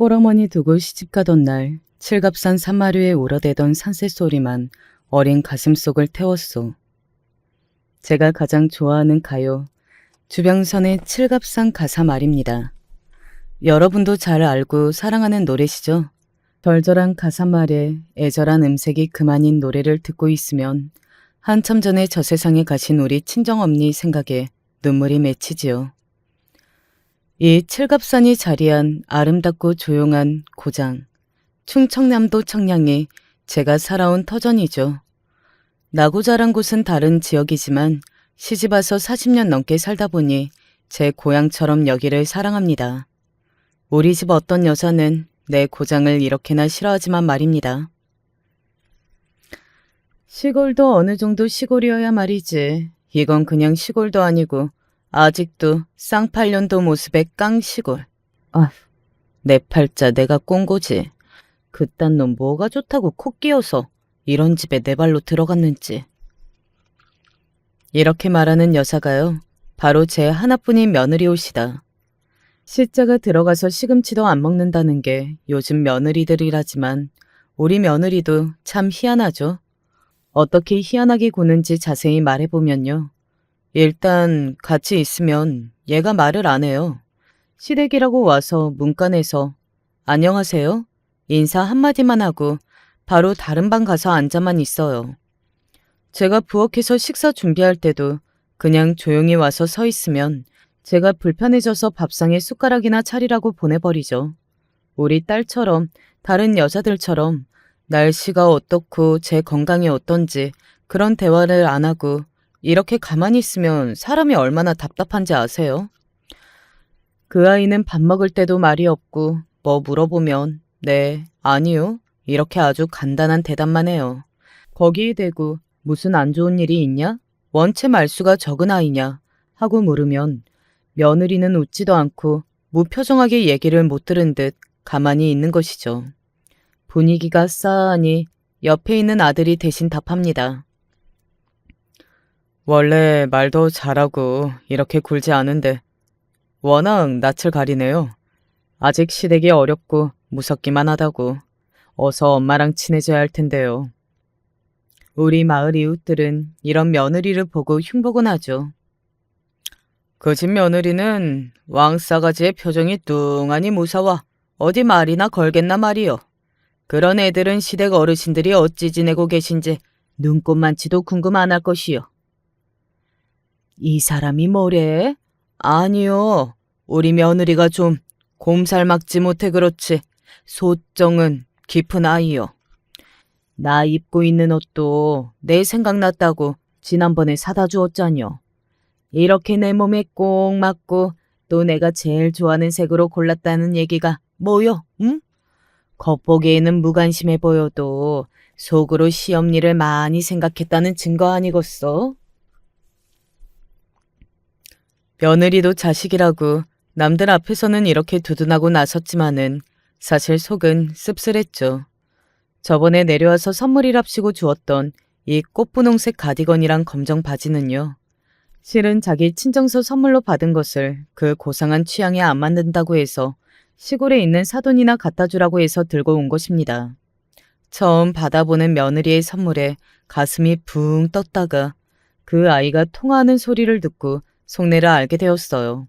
홀어머니 두고 시집가던 날 칠갑산 산마루에 울어대던 산새소리만 어린 가슴속을 태웠소. 제가 가장 좋아하는 가요, 주병선의 칠갑산 가사 말입니다. 여러분도 잘 알고 사랑하는 노래시죠? 절절한 가사말에 애절한 음색이 그만인 노래를 듣고 있으면 한참 전에 저 세상에 가신 우리 친정엄니 생각에 눈물이 맺히지요. 이 칠갑산이 자리한 아름답고 조용한 고장, 충청남도 청량이 제가 살아온 터전이죠. 나고 자란 곳은 다른 지역이지만 시집와서 40년 넘게 살다 보니 제 고향처럼 여기를 사랑합니다. 우리 집 어떤 여자는 내 고장을 이렇게나 싫어하지만 말입니다. 시골도 어느 정도 시골이어야 말이지. 이건 그냥 시골도 아니고 아직도 쌍팔년도 모습의 깡시골. 아휴, 내 팔자 내가 꼰 거지. 그딴 놈 뭐가 좋다고 코 끼어서 이런 집에 내 발로 들어갔는지. 이렇게 말하는 여자가요, 바로 제 하나뿐인 며느리 옷이다. 시자가 들어가서 시금치도 안 먹는다는 게 요즘 며느리들이라지만 우리 며느리도 참 희한하죠. 어떻게 희한하게 구는지 자세히 말해보면요. 일단 같이 있으면 얘가 말을 안 해요. 시댁이라고 와서 문간에서 안녕하세요? 인사 한마디만 하고 바로 다른 방 가서 앉아만 있어요. 제가 부엌에서 식사 준비할 때도 그냥 조용히 와서 서 있으면 제가 불편해져서 밥상에 숟가락이나 차리라고 보내버리죠. 우리 딸처럼 다른 여자들처럼 날씨가 어떻고 제 건강이 어떤지 그런 대화를 안 하고 이렇게 가만히 있으면 사람이 얼마나 답답한지 아세요? 그 아이는 밥 먹을 때도 말이 없고 뭐 물어보면 네, 아니요 이렇게 아주 간단한 대답만 해요. 거기에 대고 무슨 안 좋은 일이 있냐? 원체 말수가 적은 아이냐? 하고 물으면 며느리는 웃지도 않고 무표정하게 얘기를 못 들은 듯 가만히 있는 것이죠. 분위기가 싸하니 옆에 있는 아들이 대신 답합니다. 원래 말도 잘하고 이렇게 굴지 않은데 워낙 낯을 가리네요. 아직 시댁이 어렵고 무섭기만 하다고. 어서 엄마랑 친해져야 할 텐데요. 우리 마을 이웃들은 이런 며느리를 보고 흉보곤 하죠. 그 집 며느리는 왕싸가지의 표정이 뚱하니 무서워 어디 말이나 걸겠나 말이요. 그런 애들은 시댁 어르신들이 어찌 지내고 계신지 눈꼽만치도 궁금 안 할 것이요. 이 사람이 뭐래? 아니요. 우리 며느리가 좀 곰살막지 못해 그렇지. 소정은 깊은 아이요. 나 입고 있는 옷도 내 생각났다고 지난번에 사다 주었잖여. 이렇게 내 몸에 꼭 맞고 또 내가 제일 좋아하는 색으로 골랐다는 얘기가 뭐요? 응? 겉보기에는 무관심해 보여도 속으로 시엄니를 많이 생각했다는 증거 아니겠어? 며느리도 자식이라고 남들 앞에서는 이렇게 두둔하고 나섰지만은 사실 속은 씁쓸했죠. 저번에 내려와서 선물이랍시고 주었던 이 꽃분홍색 가디건이랑 검정 바지는요. 실은 자기 친정서 선물로 받은 것을 그 고상한 취향에 안 맞는다고 해서 시골에 있는 사돈이나 갖다 주라고 해서 들고 온 것입니다. 처음 받아보는 며느리의 선물에 가슴이 붕 떴다가 그 아이가 통화하는 소리를 듣고 속내를 알게 되었어요.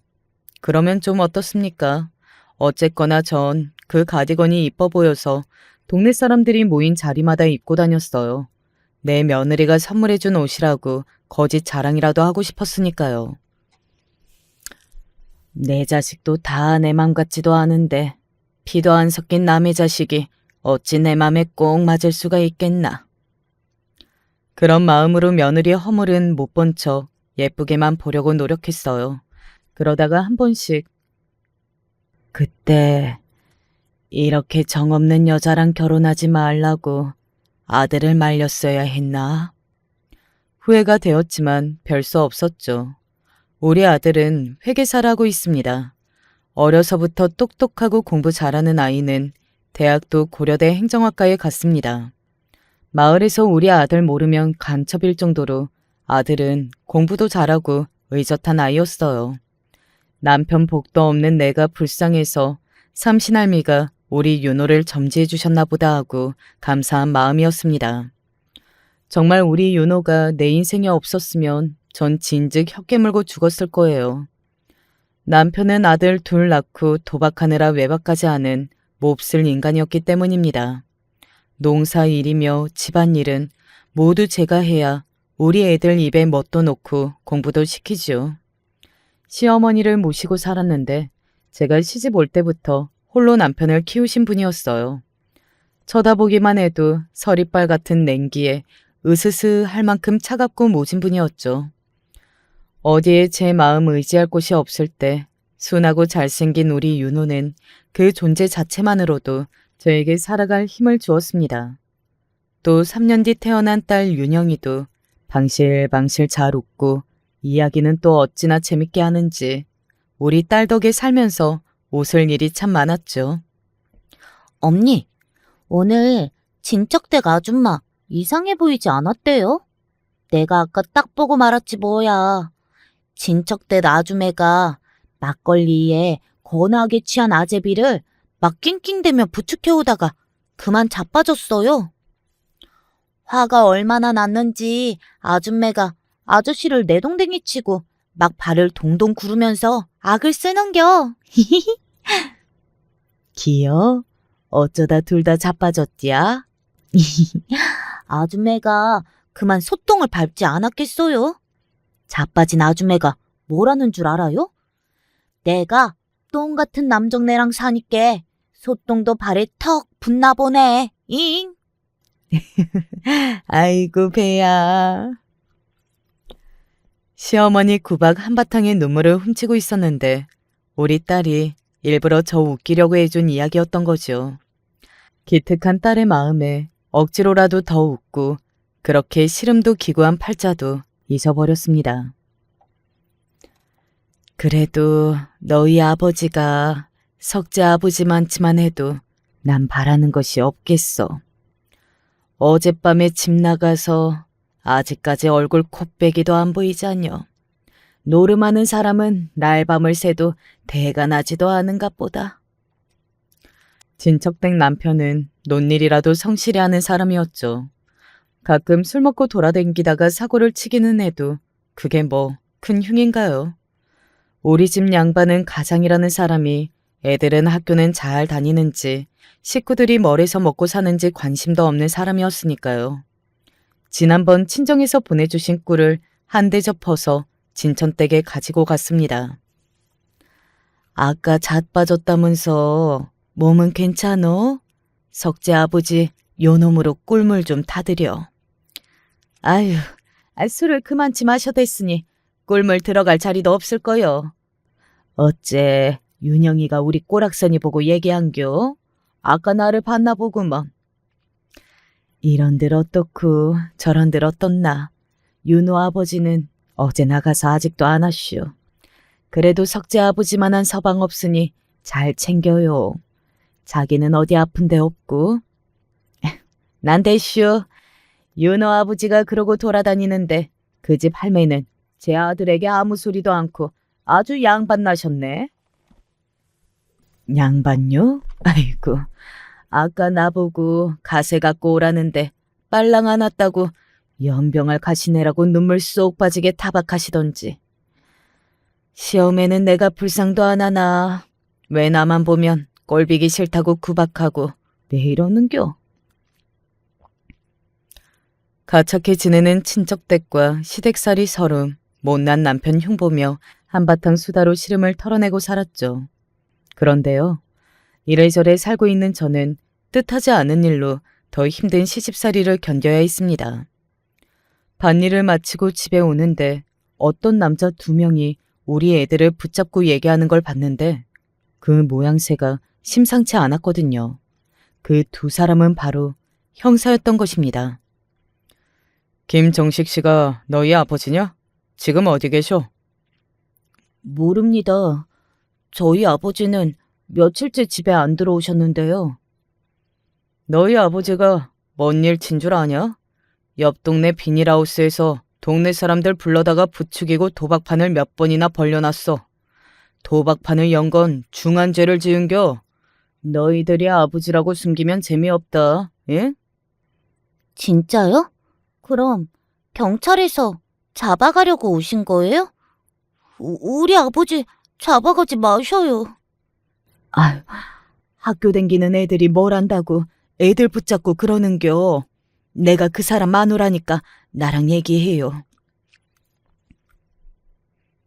그러면 좀 어떻습니까? 어쨌거나 전 그 가디건이 이뻐 보여서 동네 사람들이 모인 자리마다 입고 다녔어요. 내 며느리가 선물해준 옷이라고 거짓 자랑이라도 하고 싶었으니까요. 내 자식도 다 내 맘 같지도 않은데 피도 안 섞인 남의 자식이 어찌 내 맘에 꼭 맞을 수가 있겠나. 그런 마음으로 며느리의 허물은 못 본 척 예쁘게만 보려고 노력했어요. 그러다가 한 번씩 그때 이렇게 정없는 여자랑 결혼하지 말라고 아들을 말렸어야 했나? 후회가 되었지만 별 수 없었죠. 우리 아들은 회계사를 하고 있습니다. 어려서부터 똑똑하고 공부 잘하는 아이는 대학도 고려대 행정학과에 갔습니다. 마을에서 우리 아들 모르면 간첩일 정도로 아들은 공부도 잘하고 의젓한 아이였어요. 남편 복도 없는 내가 불쌍해서 삼신할미가 우리 윤호를 점지해 주셨나 보다 하고 감사한 마음이었습니다. 정말 우리 윤호가 내 인생에 없었으면 전 진즉 혀 깨물고 죽었을 거예요. 남편은 아들 둘 낳고 도박하느라 외박까지 하는 몹쓸 인간이었기 때문입니다. 농사일이며 집안일은 모두 제가 해야 우리 애들 입에 뭣도 놓고 공부도 시키죠. 시어머니를 모시고 살았는데 제가 시집 올 때부터 홀로 남편을 키우신 분이었어요. 쳐다보기만 해도 서리빨 같은 냉기에 으스스 할 만큼 차갑고 모진 분이었죠. 어디에 제 마음 의지할 곳이 없을 때 순하고 잘생긴 우리 윤호는 그 존재 자체만으로도 저에게 살아갈 힘을 주었습니다. 또 3년 뒤 태어난 딸 윤영이도 방실방실 잘 웃고 이야기는 또 어찌나 재밌게 하는지 우리 딸 덕에 살면서 웃을 일이 참 많았죠. 언니, 오늘 진척댁 아줌마 이상해 보이지 않았대요? 내가 아까 딱 보고 말았지 뭐야. 진척댁 아줌매가 막걸리에 거나하게 취한 아제비를 막 낑낑대며 부축해오다가 그만 자빠졌어요. 화가 얼마나 났는지 아줌매가 아저씨를 내동댕이 치고 막 발을 동동 구르면서 악을 쓰는겨. 기여? 어쩌다 둘 다 자빠졌디야? 아줌매가 그만 소똥을 밟지 않았겠어요? 자빠진 아줌매가 뭐라는 줄 알아요? 내가 똥 같은 남정네랑 사니께 소똥도 발에 턱 붙나 보네. 잉? 아이고 배야. 시어머니 구박 한바탕에 눈물을 훔치고 있었는데 우리 딸이 일부러 저 웃기려고 해준 이야기였던 거죠. 기특한 딸의 마음에 억지로라도 더 웃고 그렇게 시름도 기구한 팔자도 잊어버렸습니다. 그래도 너희 아버지가 석재 아버지만치만 해도 난 바라는 것이 없겠어. 어젯밤에 집 나가서 아직까지 얼굴 콧배기도 안 보이자뇨. 노름하는 사람은 날밤을 새도 대가 나지도 않은가 보다. 진척댁 남편은 논일이라도 성실히 하는 사람이었죠. 가끔 술 먹고 돌아댕기다가 사고를 치기는 해도 그게 뭐 큰 흉인가요? 우리 집 양반은 가장이라는 사람이 애들은 학교는 잘 다니는지 식구들이 뭘해서 먹고 사는지 관심도 없는 사람이었으니까요. 지난번 친정에서 보내주신 꿀을 한 대 접어서 진천댁에 가지고 갔습니다. 아까 잣 빠졌다면서 몸은 괜찮어? 석재 아버지 요놈으로 꿀물 좀 타드려. 아유, 술을 그만치 마셔댔으니 꿀물 들어갈 자리도 없을 거요. 어째 윤영이가 우리 꼬락서니 보고 얘기한겨? 아까 나를 봤나 보구먼. 이런들 어떻고 저런들 어떻나. 윤호 아버지는 어제 나가서 아직도 안 왔슈. 그래도 석재 아버지만한 서방 없으니 잘 챙겨요. 자기는 어디 아픈 데 없고. 난 됐슈. 윤호 아버지가 그러고 돌아다니는데 그 집 할매는 제 아들에게 아무 소리도 않고 아주 양반 나셨네. 양반요? 아이고, 아까 나보고 가세 갖고 오라는데 빨랑 안 왔다고 연병을 가시네라고 눈물 쏙 빠지게 타박하시던지. 시험에는 내가 불쌍도 안 하나. 왜 나만 보면 꼴비기 싫다고 구박하고 왜 이러는겨? 가착해 지내는 친척댁과 시댁살이 서름, 못난 남편 흉보며 한바탕 수다로 시름을 털어내고 살았죠. 그런데요, 이래저래 살고 있는 저는 뜻하지 않은 일로 더 힘든 시집살이를 견뎌야 했습니다. 밭일을 마치고 집에 오는데 어떤 남자 2명이 우리 애들을 붙잡고 얘기하는 걸 봤는데 그 모양새가 심상치 않았거든요. 그 2사람은 바로 형사였던 것입니다. 김정식 씨가 너희 아버지냐? 지금 어디 계셔? 모릅니다. 저희 아버지는 며칠째 집에 안 들어오셨는데요. 너희 아버지가 뭔 일 친 줄 아냐? 옆 동네 비닐하우스에서 동네 사람들 불러다가 부추기고 도박판을 몇 번이나 벌려놨어. 도박판을 연 건 중한 죄를 지은겨. 너희들이 아버지라고 숨기면 재미없다, 예? 진짜요? 그럼 경찰에서 잡아가려고 오신 거예요? 우리 아버지 잡아가지 마셔요. 아휴, 학교 댕기는 애들이 뭘 안다고 애들 붙잡고 그러는겨. 내가 그 사람 마누라니까 나랑 얘기해요.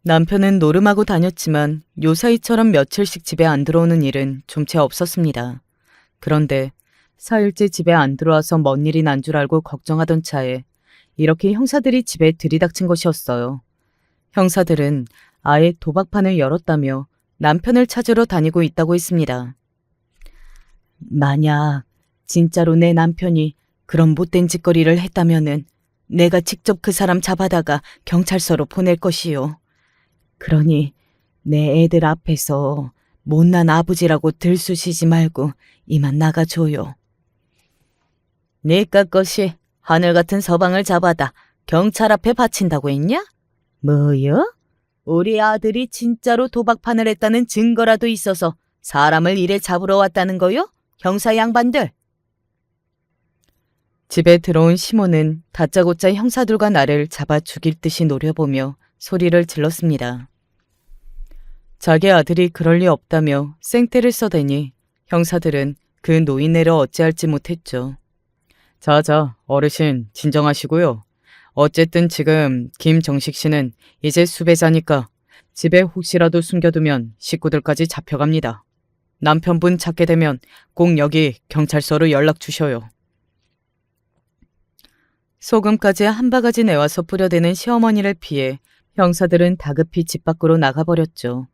남편은 노름하고 다녔지만 요사이처럼 며칠씩 집에 안 들어오는 일은 좀채 없었습니다. 그런데 4일째 집에 안 들어와서 뭔 일이 난 줄 알고 걱정하던 차에 이렇게 형사들이 집에 들이닥친 것이었어요. 형사들은 아예 도박판을 열었다며 남편을 찾으러 다니고 있다고 했습니다. 만약 진짜로 내 남편이 그런 못된 짓거리를 했다면은 내가 직접 그 사람 잡아다가 경찰서로 보낼 것이요. 그러니 내 애들 앞에서 못난 아버지라고 들쑤시지 말고 이만 나가줘요. 네가 것이 하늘 같은 서방을 잡아다 경찰 앞에 바친다고 했냐? 뭐요? 우리 아들이 진짜로 도박판을 했다는 증거라도 있어서 사람을 이래 잡으러 왔다는 거요? 형사 양반들. 집에 들어온 시몬은 다짜고짜 형사들과 나를 잡아 죽일 듯이 노려보며 소리를 질렀습니다. 자기 아들이 그럴 리 없다며 생떼를 써대니 형사들은 그 노인네를 어찌할지 못했죠. 자자, 어르신 진정하시고요. 어쨌든 지금 김정식 씨는 이제 수배자니까 집에 혹시라도 숨겨두면 식구들까지 잡혀갑니다. 남편분 찾게 되면 꼭 여기 경찰서로 연락 주셔요. 소금까지 한 바가지 내와서 뿌려대는 시어머니를 피해 형사들은 다급히 집 밖으로 나가버렸죠.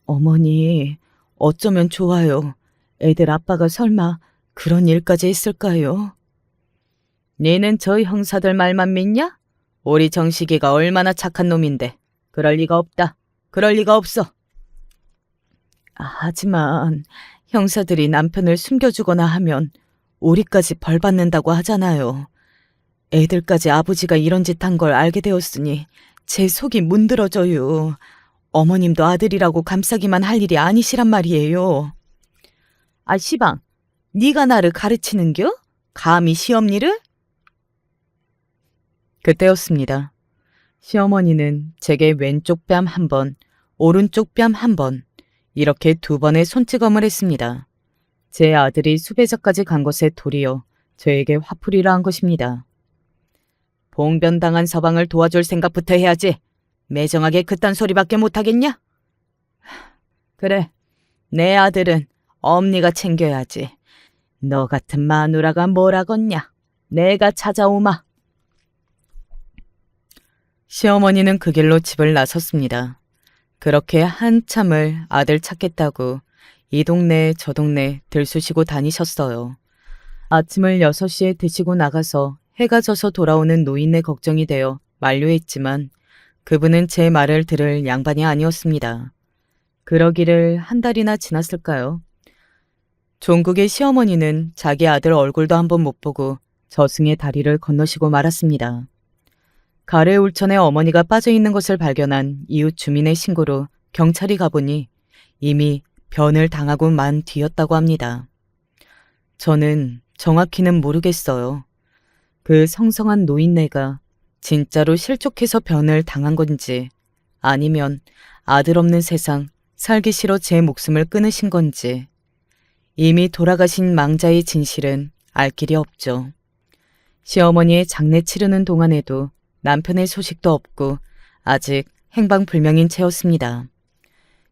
어머니, 어쩌면 좋아요. 애들 아빠가 설마 그런 일까지 했을까요? 니는 저 형사들 말만 믿냐? 우리 정식이가 얼마나 착한 놈인데. 그럴 리가 없다. 그럴 리가 없어. 하지만 형사들이 남편을 숨겨주거나 하면 우리까지 벌 받는다고 하잖아요. 애들까지 아버지가 이런 짓 한 걸 알게 되었으니 제 속이 문드러져요. 어머님도 아들이라고 감싸기만 할 일이 아니시란 말이에요. 아, 시방, 네가 나를 가르치는겨? 감히 시엄니를? 그때였습니다. 시어머니는 제게 왼쪽 뺨 한 번, 오른쪽 뺨 한 번, 이렇게 2번의 손찌검을 했습니다. 제 아들이 수배자까지 간 것에 도리어 저에게 화풀이를 한 것입니다. 봉변당한 서방을 도와줄 생각부터 해야지. 매정하게 그딴 소리밖에 못하겠냐? 그래, 내 아들은 엄니가 챙겨야지. 너 같은 마누라가 뭐라겠냐? 내가 찾아오마. 시어머니는 그 길로 집을 나섰습니다. 그렇게 한참을 아들 찾겠다고 이 동네 저 동네 들쑤시고 다니셨어요. 아침을 6시에 드시고 나가서 해가 져서 돌아오는 노인네 걱정이 되어 만류했지만 그분은 제 말을 들을 양반이 아니었습니다. 그러기를 한 달이나 지났을까요? 종국의 시어머니는 자기 아들 얼굴도 한번 못 보고 저승의 다리를 건너시고 말았습니다. 가래 울천에 어머니가 빠져있는 것을 발견한 이웃 주민의 신고로 경찰이 가보니 이미 변을 당하고 만 뒤였다고 합니다. 저는 정확히는 모르겠어요. 그 성성한 노인네가 진짜로 실족해서 변을 당한 건지 아니면 아들 없는 세상 살기 싫어 제 목숨을 끊으신 건지 이미 돌아가신 망자의 진실은 알 길이 없죠. 시어머니의 장례 치르는 동안에도 남편의 소식도 없고 아직 행방불명인 채였습니다.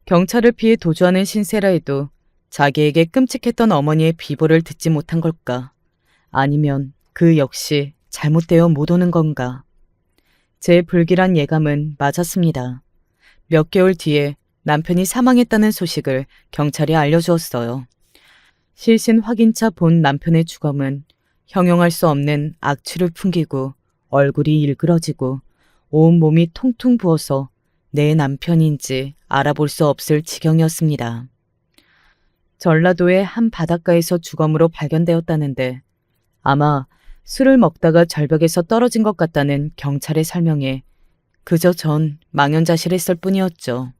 경찰을 피해 도주하는 신세라 해도 자기에게 끔찍했던 어머니의 비보를 듣지 못한 걸까? 아니면 그 역시 잘못되어 못 오는 건가? 제 불길한 예감은 맞았습니다. 몇 개월 뒤에 남편이 사망했다는 소식을 경찰이 알려주었어요. 실신 확인차 본 남편의 주검은 형용할 수 없는 악취를 풍기고 얼굴이 일그러지고 온몸이 통통 부어서 내 남편인지 알아볼 수 없을 지경이었습니다. 전라도의 한 바닷가에서 주검으로 발견되었다는데 아마 술을 먹다가 절벽에서 떨어진 것 같다는 경찰의 설명에 그저 전 망연자실했을 뿐이었죠.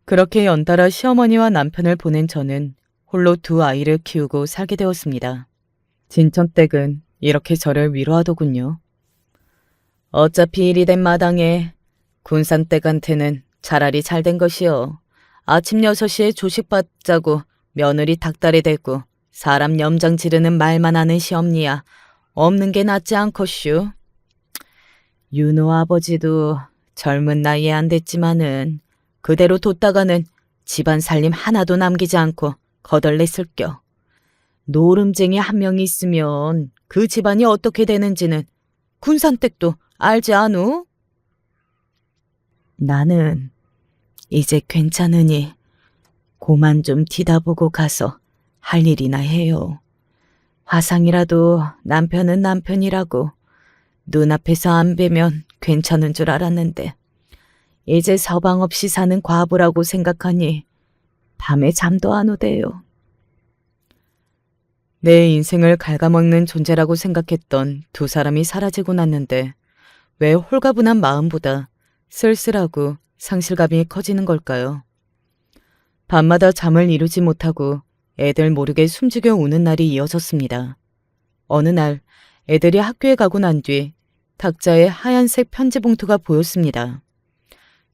그렇게 연달아 시어머니와 남편을 보낸 저는 홀로 두 아이를 키우고 살게 되었습니다. 진천댁은 이렇게 저를 위로하더군요. 어차피 일이 된 마당에 군산댁한테는 차라리 잘 된 것이요. 아침 6시에 조식 받자고 며느리 닭다리 대고 사람 염장 지르는 말만 하는 시엄니야. 없는 게 낫지 않겠슈. 윤호 아버지도 젊은 나이에 안 됐지만은 그대로 뒀다가는 집안 살림 하나도 남기지 않고 거덜냈을겨. 노름쟁이 한 명이 있으면 그 집안이 어떻게 되는지는 군산댁도 알지 않우? 나는 이제 괜찮으니 고만 좀 뒤다보고 가서 할 일이나 해요. 화상이라도 남편은 남편이라고 눈앞에서 안 뵈면 괜찮은 줄 알았는데 이제 서방 없이 사는 과부라고 생각하니 밤에 잠도 안 오대요. 내 인생을 갉아먹는 존재라고 생각했던 두 사람이 사라지고 났는데 왜 홀가분한 마음보다 쓸쓸하고 상실감이 커지는 걸까요? 밤마다 잠을 이루지 못하고 애들 모르게 숨죽여 우는 날이 이어졌습니다. 어느 날 애들이 학교에 가고 난 뒤 탁자에 하얀색 편지 봉투가 보였습니다.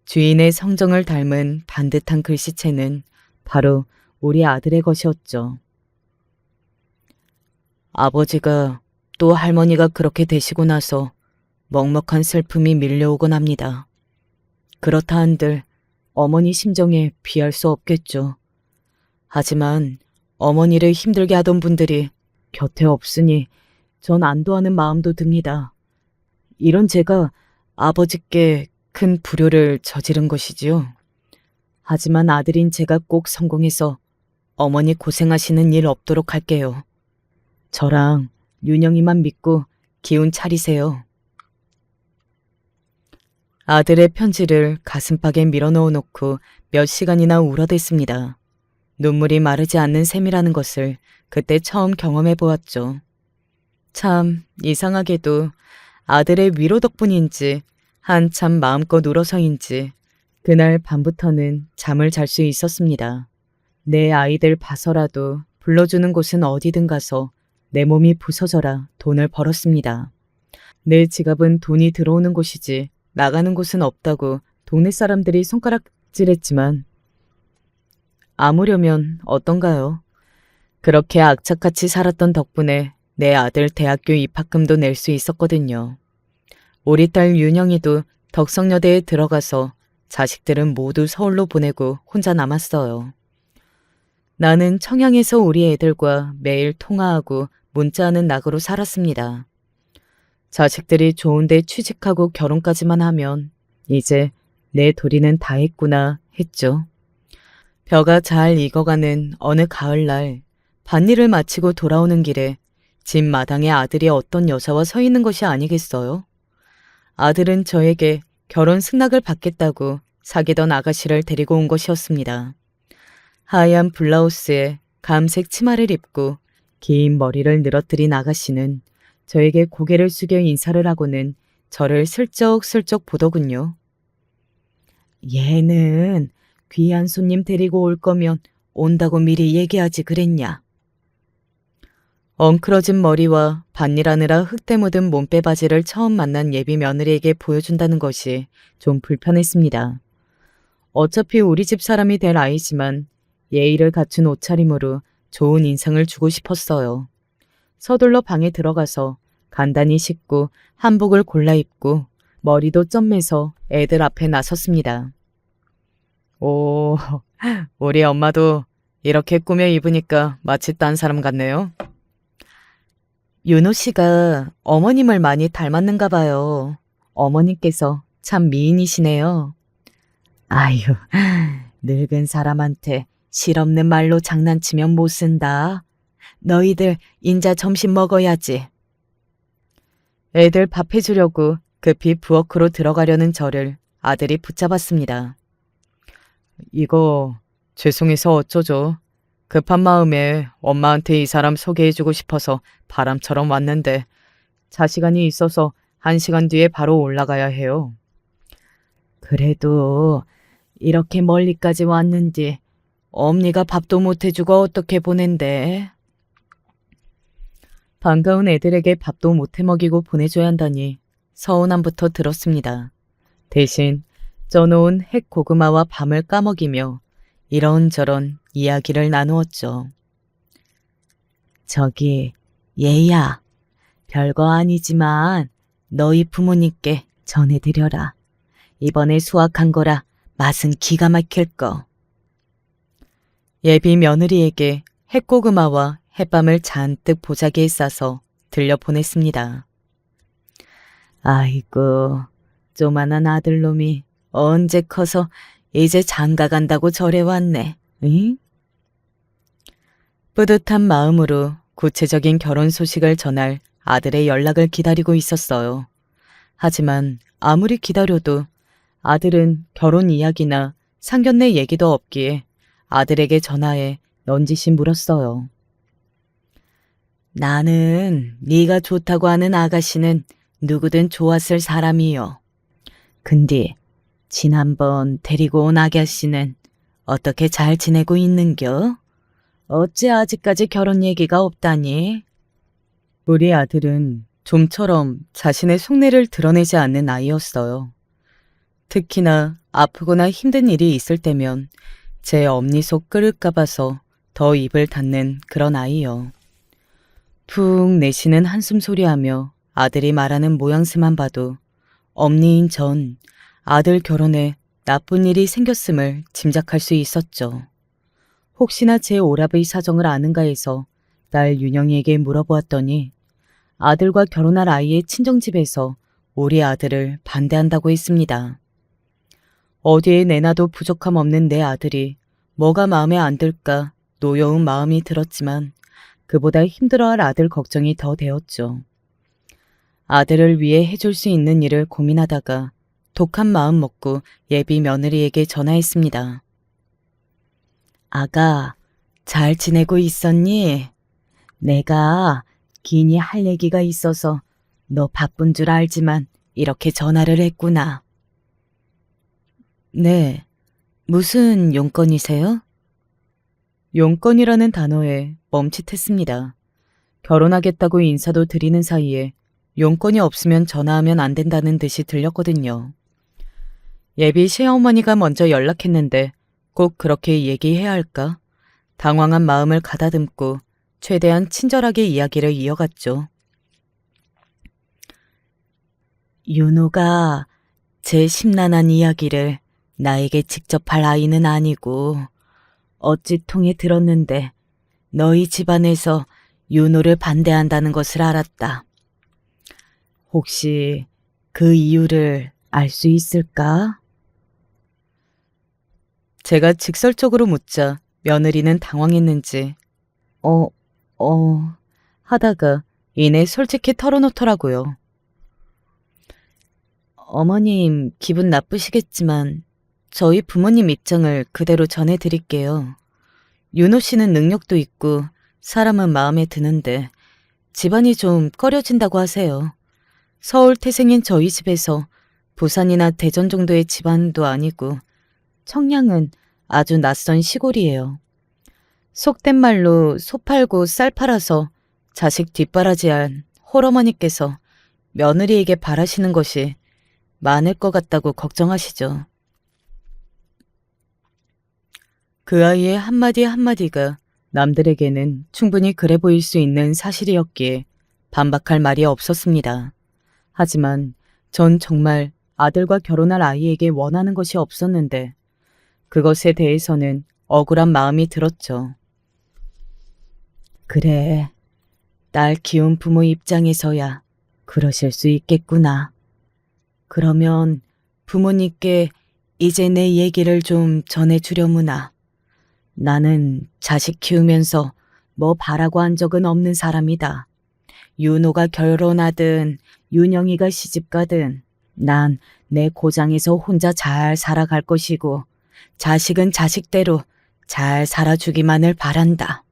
주인의 성정을 닮은 반듯한 글씨체는 바로 우리 아들의 것이었죠. 아버지가 또 할머니가 그렇게 되시고 나서 먹먹한 슬픔이 밀려오곤 합니다. 그렇다 한들 어머니 심정에 비할 수 없겠죠. 하지만 어머니를 힘들게 하던 분들이 곁에 없으니 전 안도하는 마음도 듭니다. 이런 제가 아버지께 큰 불효를 저지른 것이지요. 하지만 아들인 제가 꼭 성공해서 어머니 고생하시는 일 없도록 할게요. 저랑 윤영이만 믿고 기운 차리세요. 아들의 편지를 가슴팍에 밀어넣어 놓고 몇 시간이나 울어댔습니다. 눈물이 마르지 않는 셈이라는 것을 그때 처음 경험해 보았죠. 참 이상하게도 아들의 위로 덕분인지 한참 마음껏 울어서인지 그날 밤부터는 잠을 잘 수 있었습니다. 내 아이들 봐서라도 불러주는 곳은 어디든 가서 내 몸이 부서져라 돈을 벌었습니다. 내 지갑은 돈이 들어오는 곳이지 나가는 곳은 없다고 동네 사람들이 손가락질했지만 아무려면 어떤가요? 그렇게 악착같이 살았던 덕분에 내 아들 대학교 입학금도 낼 수 있었거든요. 우리 딸 윤영이도 덕성여대에 들어가서 자식들은 모두 서울로 보내고 혼자 남았어요. 나는 청양에서 우리 애들과 매일 통화하고 문자하는 낙으로 살았습니다. 자식들이 좋은데 취직하고 결혼까지만 하면 이제 내 도리는 다 했구나 했죠. 벼가 잘 익어가는 어느 가을날 밭일을 마치고 돌아오는 길에 집 마당에 아들이 어떤 여자와 서 있는 것이 아니겠어요? 아들은 저에게 결혼 승낙을 받겠다고 사귀던 아가씨를 데리고 온 것이었습니다. 하얀 블라우스에 감색 치마를 입고 긴 머리를 늘어뜨린 아가씨는 저에게 고개를 숙여 인사를 하고는 저를 슬쩍슬쩍 보더군요. 얘는 귀한 손님 데리고 올 거면 온다고 미리 얘기하지 그랬냐. 엉클어진 머리와 밭일하느라 흙때 묻은 몸빼바지를 처음 만난 예비 며느리에게 보여준다는 것이 좀 불편했습니다. 어차피 우리 집 사람이 될 아이지만 예의를 갖춘 옷차림으로 좋은 인상을 주고 싶었어요. 서둘러 방에 들어가서 간단히 씻고 한복을 골라 입고 머리도 점매서 애들 앞에 나섰습니다. 오, 우리 엄마도 이렇게 꾸며 입으니까 마치 딴 사람 같네요. 윤호 씨가 어머님을 많이 닮았는가 봐요. 어머님께서 참 미인이시네요. 아유, 늙은 사람한테 실없는 말로 장난치면 못 쓴다. 너희들 인자 점심 먹어야지. 애들 밥 해주려고 급히 부엌으로 들어가려는 저를 아들이 붙잡았습니다. 이거 죄송해서 어쩌죠. 급한 마음에 엄마한테 이 사람 소개해주고 싶어서 바람처럼 왔는데 자시간이 있어서 1시간 뒤에 바로 올라가야 해요. 그래도 이렇게 멀리까지 왔는지 엄니가 밥도 못 해주고 어떻게 보낸대? 반가운 애들에게 밥도 못 해먹이고 보내줘야 한다니 서운함부터 들었습니다. 대신 쪄놓은 핵고구마와 밤을 까먹이며 이런저런 이야기를 나누었죠. 저기 얘야, 별거 아니지만 너희 부모님께 전해드려라. 이번에 수확한 거라 맛은 기가 막힐 거. 예비 며느리에게 핵고구마와 햇밤을 잔뜩 보자기에 싸서 들려보냈습니다. 아이고, 조만한 아들놈이 언제 커서 이제 장가 간다고 절에 왔네. 응? 뿌듯한 마음으로 구체적인 결혼 소식을 전할 아들의 연락을 기다리고 있었어요. 하지만 아무리 기다려도 아들은 결혼 이야기나 상견례 얘기도 없기에 아들에게 전화해 넌지시 물었어요. 나는 네가 좋다고 하는 아가씨는 누구든 좋았을 사람이요. 근데 지난번 데리고 온 아가씨는 어떻게 잘 지내고 있는겨? 어째 아직까지 결혼 얘기가 없다니? 우리 아들은 좀처럼 자신의 속내를 드러내지 않는 아이였어요. 특히나 아프거나 힘든 일이 있을 때면 제 엄니 속 끓을까 봐서 더 입을 닫는 그런 아이요. 푹 내쉬는 한숨 소리하며 아들이 말하는 모양새만 봐도 엄니인 전 아들 결혼에 나쁜 일이 생겼음을 짐작할 수 있었죠. 혹시나 제 오랍의 사정을 아는가 해서 딸 윤영이에게 물어보았더니 아들과 결혼할 아이의 친정집에서 우리 아들을 반대한다고 했습니다. 어디에 내놔도 부족함 없는 내 아들이 뭐가 마음에 안 들까 노여운 마음이 들었지만 그보다 힘들어할 아들 걱정이 더 되었죠. 아들을 위해 해줄 수 있는 일을 고민하다가 독한 마음 먹고 예비 며느리에게 전화했습니다. 아가, 잘 지내고 있었니? 내가 긴히 할 얘기가 있어서 너 바쁜 줄 알지만 이렇게 전화를 했구나. 네, 무슨 용건이세요? 용건이라는 단어에 멈칫했습니다. 결혼하겠다고 인사도 드리는 사이에 용건이 없으면 전화하면 안 된다는 듯이 들렸거든요. 예비 시어머니가 먼저 연락했는데 꼭 그렇게 얘기해야 할까? 당황한 마음을 가다듬고 최대한 친절하게 이야기를 이어갔죠. 윤호가 제 심란한 이야기를 나에게 직접 할 아이는 아니고 어찌 통해 들었는데 너희 집안에서 윤호를 반대한다는 것을 알았다. 혹시 그 이유를 알 수 있을까? 제가 직설적으로 묻자 며느리는 당황했는지 하다가 이내 솔직히 털어놓더라고요. 어머님 기분 나쁘시겠지만 저희 부모님 입장을 그대로 전해드릴게요. 윤호 씨는 능력도 있고 사람은 마음에 드는데 집안이 좀 꺼려진다고 하세요. 서울 태생인 저희 집에서 부산이나 대전 정도의 집안도 아니고 청량은 아주 낯선 시골이에요. 속된 말로 소 팔고 쌀 팔아서 자식 뒷바라지한 홀어머니께서 며느리에게 바라시는 것이 많을 것 같다고 걱정하시죠. 그 아이의 한마디 한마디가 남들에게는 충분히 그래 보일 수 있는 사실이었기에 반박할 말이 없었습니다. 하지만 전 정말 아들과 결혼할 아이에게 원하는 것이 없었는데 그것에 대해서는 억울한 마음이 들었죠. 그래, 딸 키운 부모 입장에서야 그러실 수 있겠구나. 그러면 부모님께 이제 내 얘기를 좀 전해주려무나. 나는 자식 키우면서 뭐 바라고 한 적은 없는 사람이다. 윤호가 결혼하든 윤영이가 시집가든 난 내 고장에서 혼자 잘 살아갈 것이고 자식은 자식대로 잘 살아주기만을 바란다.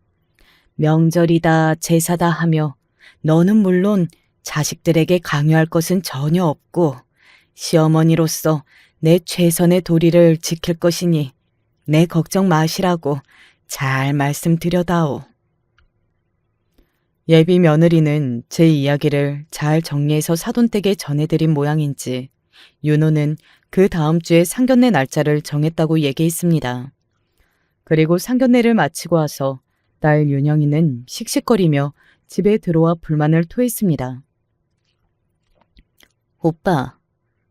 명절이다 제사다 하며 너는 물론 자식들에게 강요할 것은 전혀 없고 시어머니로서 내 최선의 도리를 지킬 것이니 내 걱정 마시라고 잘 말씀드려다오. 예비 며느리는 제 이야기를 잘 정리해서 사돈댁에 전해드린 모양인지 윤호는 그 다음 주에 상견례 날짜를 정했다고 얘기했습니다. 그리고 상견례를 마치고 와서 딸 윤영이는 씩씩거리며 집에 들어와 불만을 토했습니다. 오빠,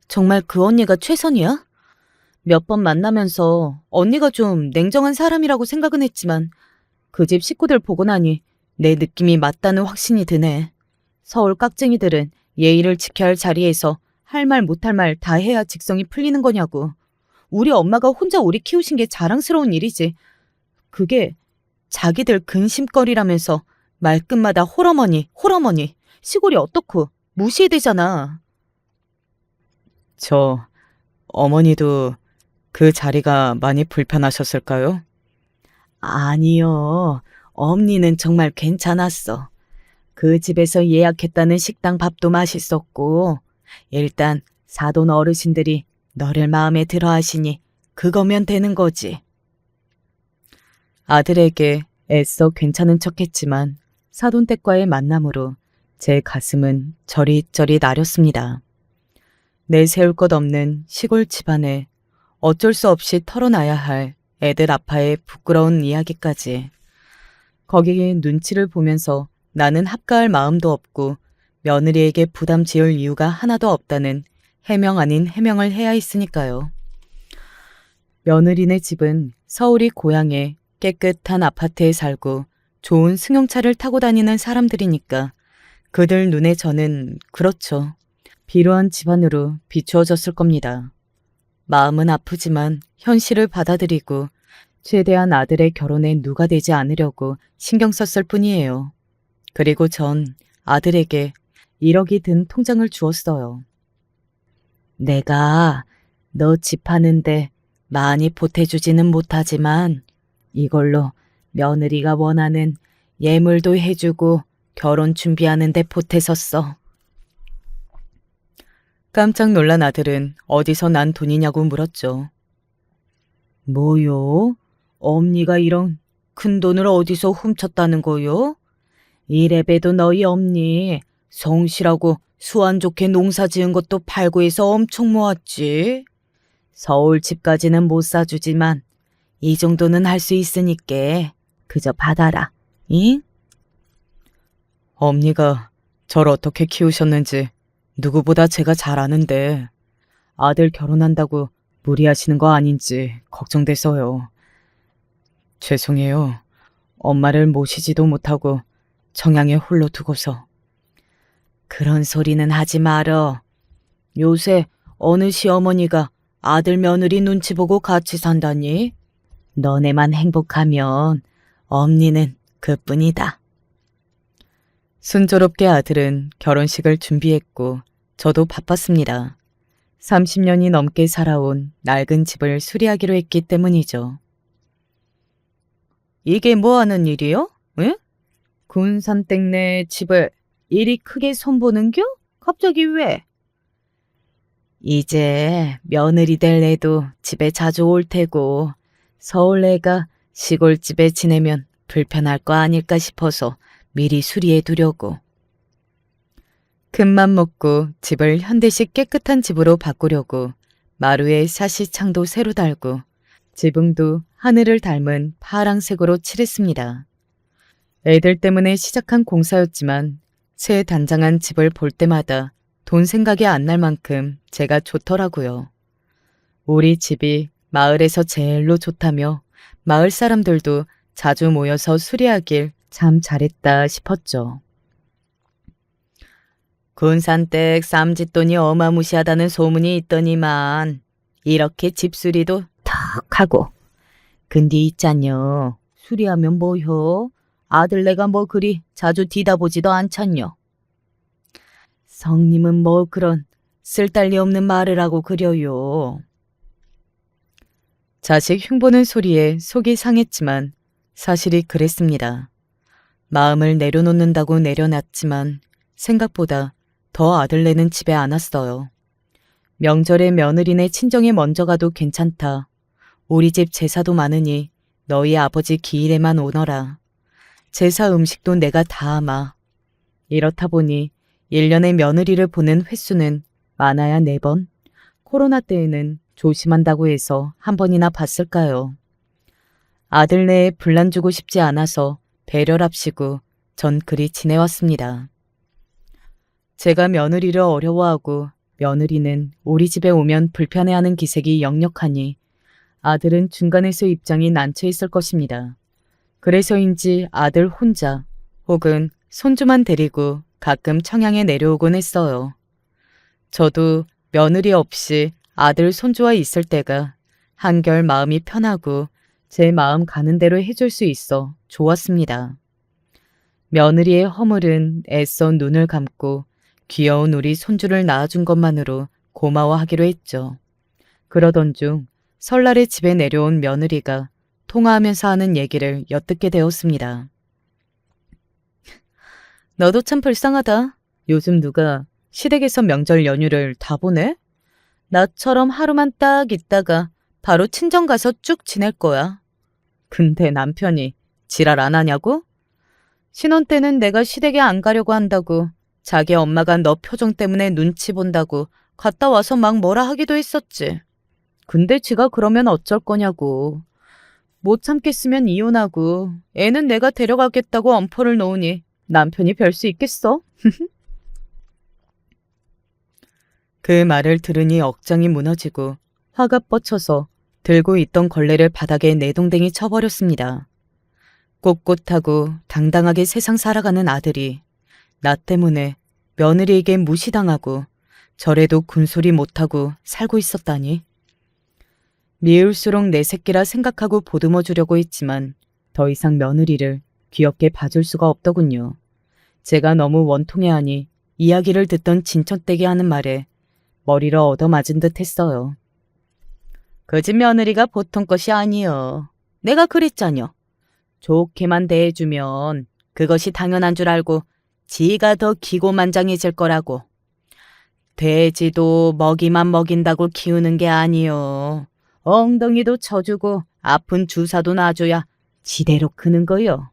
정말 그 언니가 최선이야? 몇 번 만나면서 언니가 좀 냉정한 사람이라고 생각은 했지만 그 집 식구들 보고 나니 내 느낌이 맞다는 확신이 드네. 서울 깍쟁이들은 예의를 지켜야 할 자리에서 할 말 못할 말 다 해야 직성이 풀리는 거냐고. 우리 엄마가 혼자 우리 키우신 게 자랑스러운 일이지. 그게 자기들 근심거리라면서 말끝마다 홀어머니, 홀어머니, 시골이 어떻고 무시해대잖아. 저 어머니도 그 자리가 많이 불편하셨을까요? 아니요. 엄니는 정말 괜찮았어. 그 집에서 예약했다는 식당 밥도 맛있었고 일단 사돈 어르신들이 너를 마음에 들어 하시니 그거면 되는 거지. 아들에게 애써 괜찮은 척했지만 사돈댁과의 만남으로 제 가슴은 저릿저릿 아렸습니다. 내세울 것 없는 시골 집안에 어쩔 수 없이 털어놔야 할 애들 아파의 부끄러운 이야기까지. 거기에 눈치를 보면서 나는 합가할 마음도 없고 며느리에게 부담 지을 이유가 하나도 없다는 해명 아닌 해명을 해야 했으니까요. 며느리네 집은 서울이 고향에 깨끗한 아파트에 살고 좋은 승용차를 타고 다니는 사람들이니까 그들 눈에 저는 그렇죠. 비루한 집안으로 비추어졌을 겁니다. 마음은 아프지만 현실을 받아들이고 최대한 아들의 결혼에 누가 되지 않으려고 신경 썼을 뿐이에요. 그리고 전 아들에게 1억이 든 통장을 주었어요. 내가 너 집 파는데 많이 보태주지는 못하지만 이걸로 며느리가 원하는 예물도 해주고 결혼 준비하는 데 보태서 써. 깜짝 놀란 아들은 어디서 난 돈이냐고 물었죠. 뭐요? 엄니가 이런 큰 돈을 어디서 훔쳤다는 거요? 이래봬도 너희 엄니 성실하고 수완 좋게 농사 지은 것도 팔고 해서 엄청 모았지. 서울 집까지는 못 사주지만 이 정도는 할 수 있으니까 그저 받아라. 잉? 엄니가 절 어떻게 키우셨는지 누구보다 제가 잘 아는데 아들 결혼한다고 무리하시는 거 아닌지 걱정돼서요. 죄송해요. 엄마를 모시지도 못하고 청양에 홀로 두고서. 그런 소리는 하지 말어. 요새 어느 시어머니가 아들 며느리 눈치 보고 같이 산다니? 너네만 행복하면 엄니는 그뿐이다. 순조롭게 아들은 결혼식을 준비했고 저도 바빴습니다. 30년이 넘게 살아온 낡은 집을 수리하기로 했기 때문이죠. 이게 뭐 하는 일이요? 응? 군산댁 내 집을 이리 크게 손보는겨? 갑자기 왜? 이제 며느리 될 애도 집에 자주 올 테고 서울 애가 시골집에 지내면 불편할 거 아닐까 싶어서 미리 수리해 두려고. 큰맘 먹고 집을 현대식 깨끗한 집으로 바꾸려고 마루에 사시창도 새로 달고 지붕도 하늘을 닮은 파랑색으로 칠했습니다. 애들 때문에 시작한 공사였지만 새 단장한 집을 볼 때마다 돈 생각이 안 날 만큼 제가 좋더라고요. 우리 집이 마을에서 제일로 좋다며 마을 사람들도 자주 모여서 수리하길 참 잘했다 싶었죠. 군산댁 쌈짓돈이 어마무시하다는 소문이 있더니만 이렇게 집수리도 턱 하고. 근데 있잖여. 수리하면 뭐요? 아들네가 뭐 그리 자주 뒤다보지도 않잖여. 성님은 뭐 그런 쓸데리 없는 말을 하고 그려요. 자식 흉보는 소리에 속이 상했지만 사실이 그랬습니다. 마음을 내려놓는다고 내려놨지만 생각보다 더 아들네는 집에 안 왔어요. 명절에 며느리네 친정에 먼저 가도 괜찮다. 우리 집 제사도 많으니 너희 아버지 기일에만 오너라. 제사 음식도 내가 다 하마. 이렇다 보니 1년에 며느리를 보는 횟수는 많아야 4번. 코로나 때에는 조심한다고 해서 한 번이나 봤을까요? 아들네에 분란 주고 싶지 않아서 배려랍시고 전 그리 지내왔습니다. 제가 며느리를 어려워하고 며느리는 우리 집에 오면 불편해하는 기색이 역력하니 아들은 중간에서 입장이 난처했을 것입니다. 그래서인지 아들 혼자 혹은 손주만 데리고 가끔 청양에 내려오곤 했어요. 저도 며느리 없이 아들 손주와 있을 때가 한결 마음이 편하고 제 마음 가는 대로 해줄 수 있어 좋았습니다. 며느리의 허물은 애써 눈을 감고 귀여운 우리 손주를 낳아준 것만으로 고마워하기로 했죠. 그러던 중 설날에 집에 내려온 며느리가 통화하면서 하는 얘기를 엿듣게 되었습니다. 너도 참 불쌍하다. 요즘 누가 시댁에서 명절 연휴를 다 보내? 나처럼 하루만 딱 있다가 바로 친정 가서 쭉 지낼 거야. 근데 남편이 지랄 안 하냐고? 신혼 때는 내가 시댁에 안 가려고 한다고 자기 엄마가 너 표정 때문에 눈치 본다고 갔다 와서 막 뭐라 하기도 했었지. 근데 지가 그러면 어쩔 거냐고. 못 참겠으면 이혼하고 애는 내가 데려가겠다고 엄포를 놓으니 남편이 별 수 있겠어? 그 말을 들으니 억장이 무너지고 화가 뻗쳐서 들고 있던 걸레를 바닥에 내동댕이 쳐버렸습니다. 꼿꼿하고 당당하게 세상 살아가는 아들이 나 때문에 며느리에게 무시당하고 저래도 군소리 못하고 살고 있었다니. 미울수록 내 새끼라 생각하고 보듬어 주려고 했지만 더 이상 며느리를 귀엽게 봐줄 수가 없더군요. 제가 너무 원통해하니 이야기를 듣던 진천댁이 하는 말에 머리를 얻어맞은 듯 했어요. 그 집 며느리가 보통 것이 아니여. 내가 그랬잖여. 좋게만 대해주면 그것이 당연한 줄 알고 지가 더 기고만장해질 거라고. 돼지도 먹이만 먹인다고 키우는 게 아니여. 엉덩이도 쳐주고 아픈 주사도 놔줘야 지대로 크는 거요.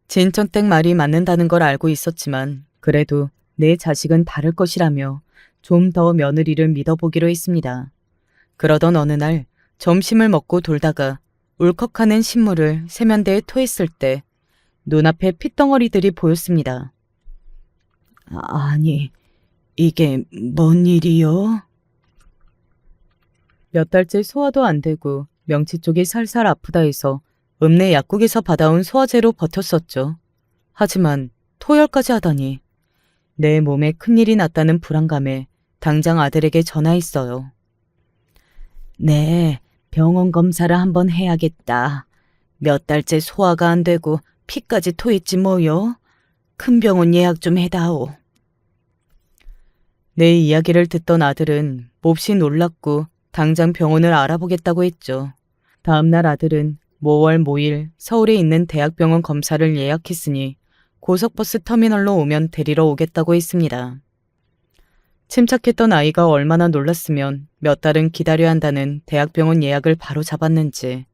진천댁 말이 맞는다는 걸 알고 있었지만 그래도 내 자식은 다를 것이라며 좀 더 며느리를 믿어보기로 했습니다. 그러던 어느 날 점심을 먹고 돌다가 울컥하는 신물을 세면대에 토했을 때 눈앞에 핏덩어리들이 보였습니다. 아니, 이게 뭔 일이요? 몇 달째 소화도 안 되고 명치 쪽이 살살 아프다 해서 읍내 약국에서 받아온 소화제로 버텼었죠. 하지만 토열까지 하다니 내 몸에 큰일이 났다는 불안감에 당장 아들에게 전화했어요. 네, 병원 검사를 한번 해야겠다. 몇 달째 소화가 안 되고 피까지 토했지 뭐요. 큰 병원 예약 좀 해다오. 내 이야기를 듣던 아들은 몹시 놀랐고 당장 병원을 알아보겠다고 했죠. 다음날 아들은 모월 모일 서울에 있는 대학병원 검사를 예약했으니 고속버스 터미널로 오면 데리러 오겠다고 했습니다. 침착했던 아이가 얼마나 놀랐으면 몇 달은 기다려야 한다는 대학병원 예약을 바로 잡았는지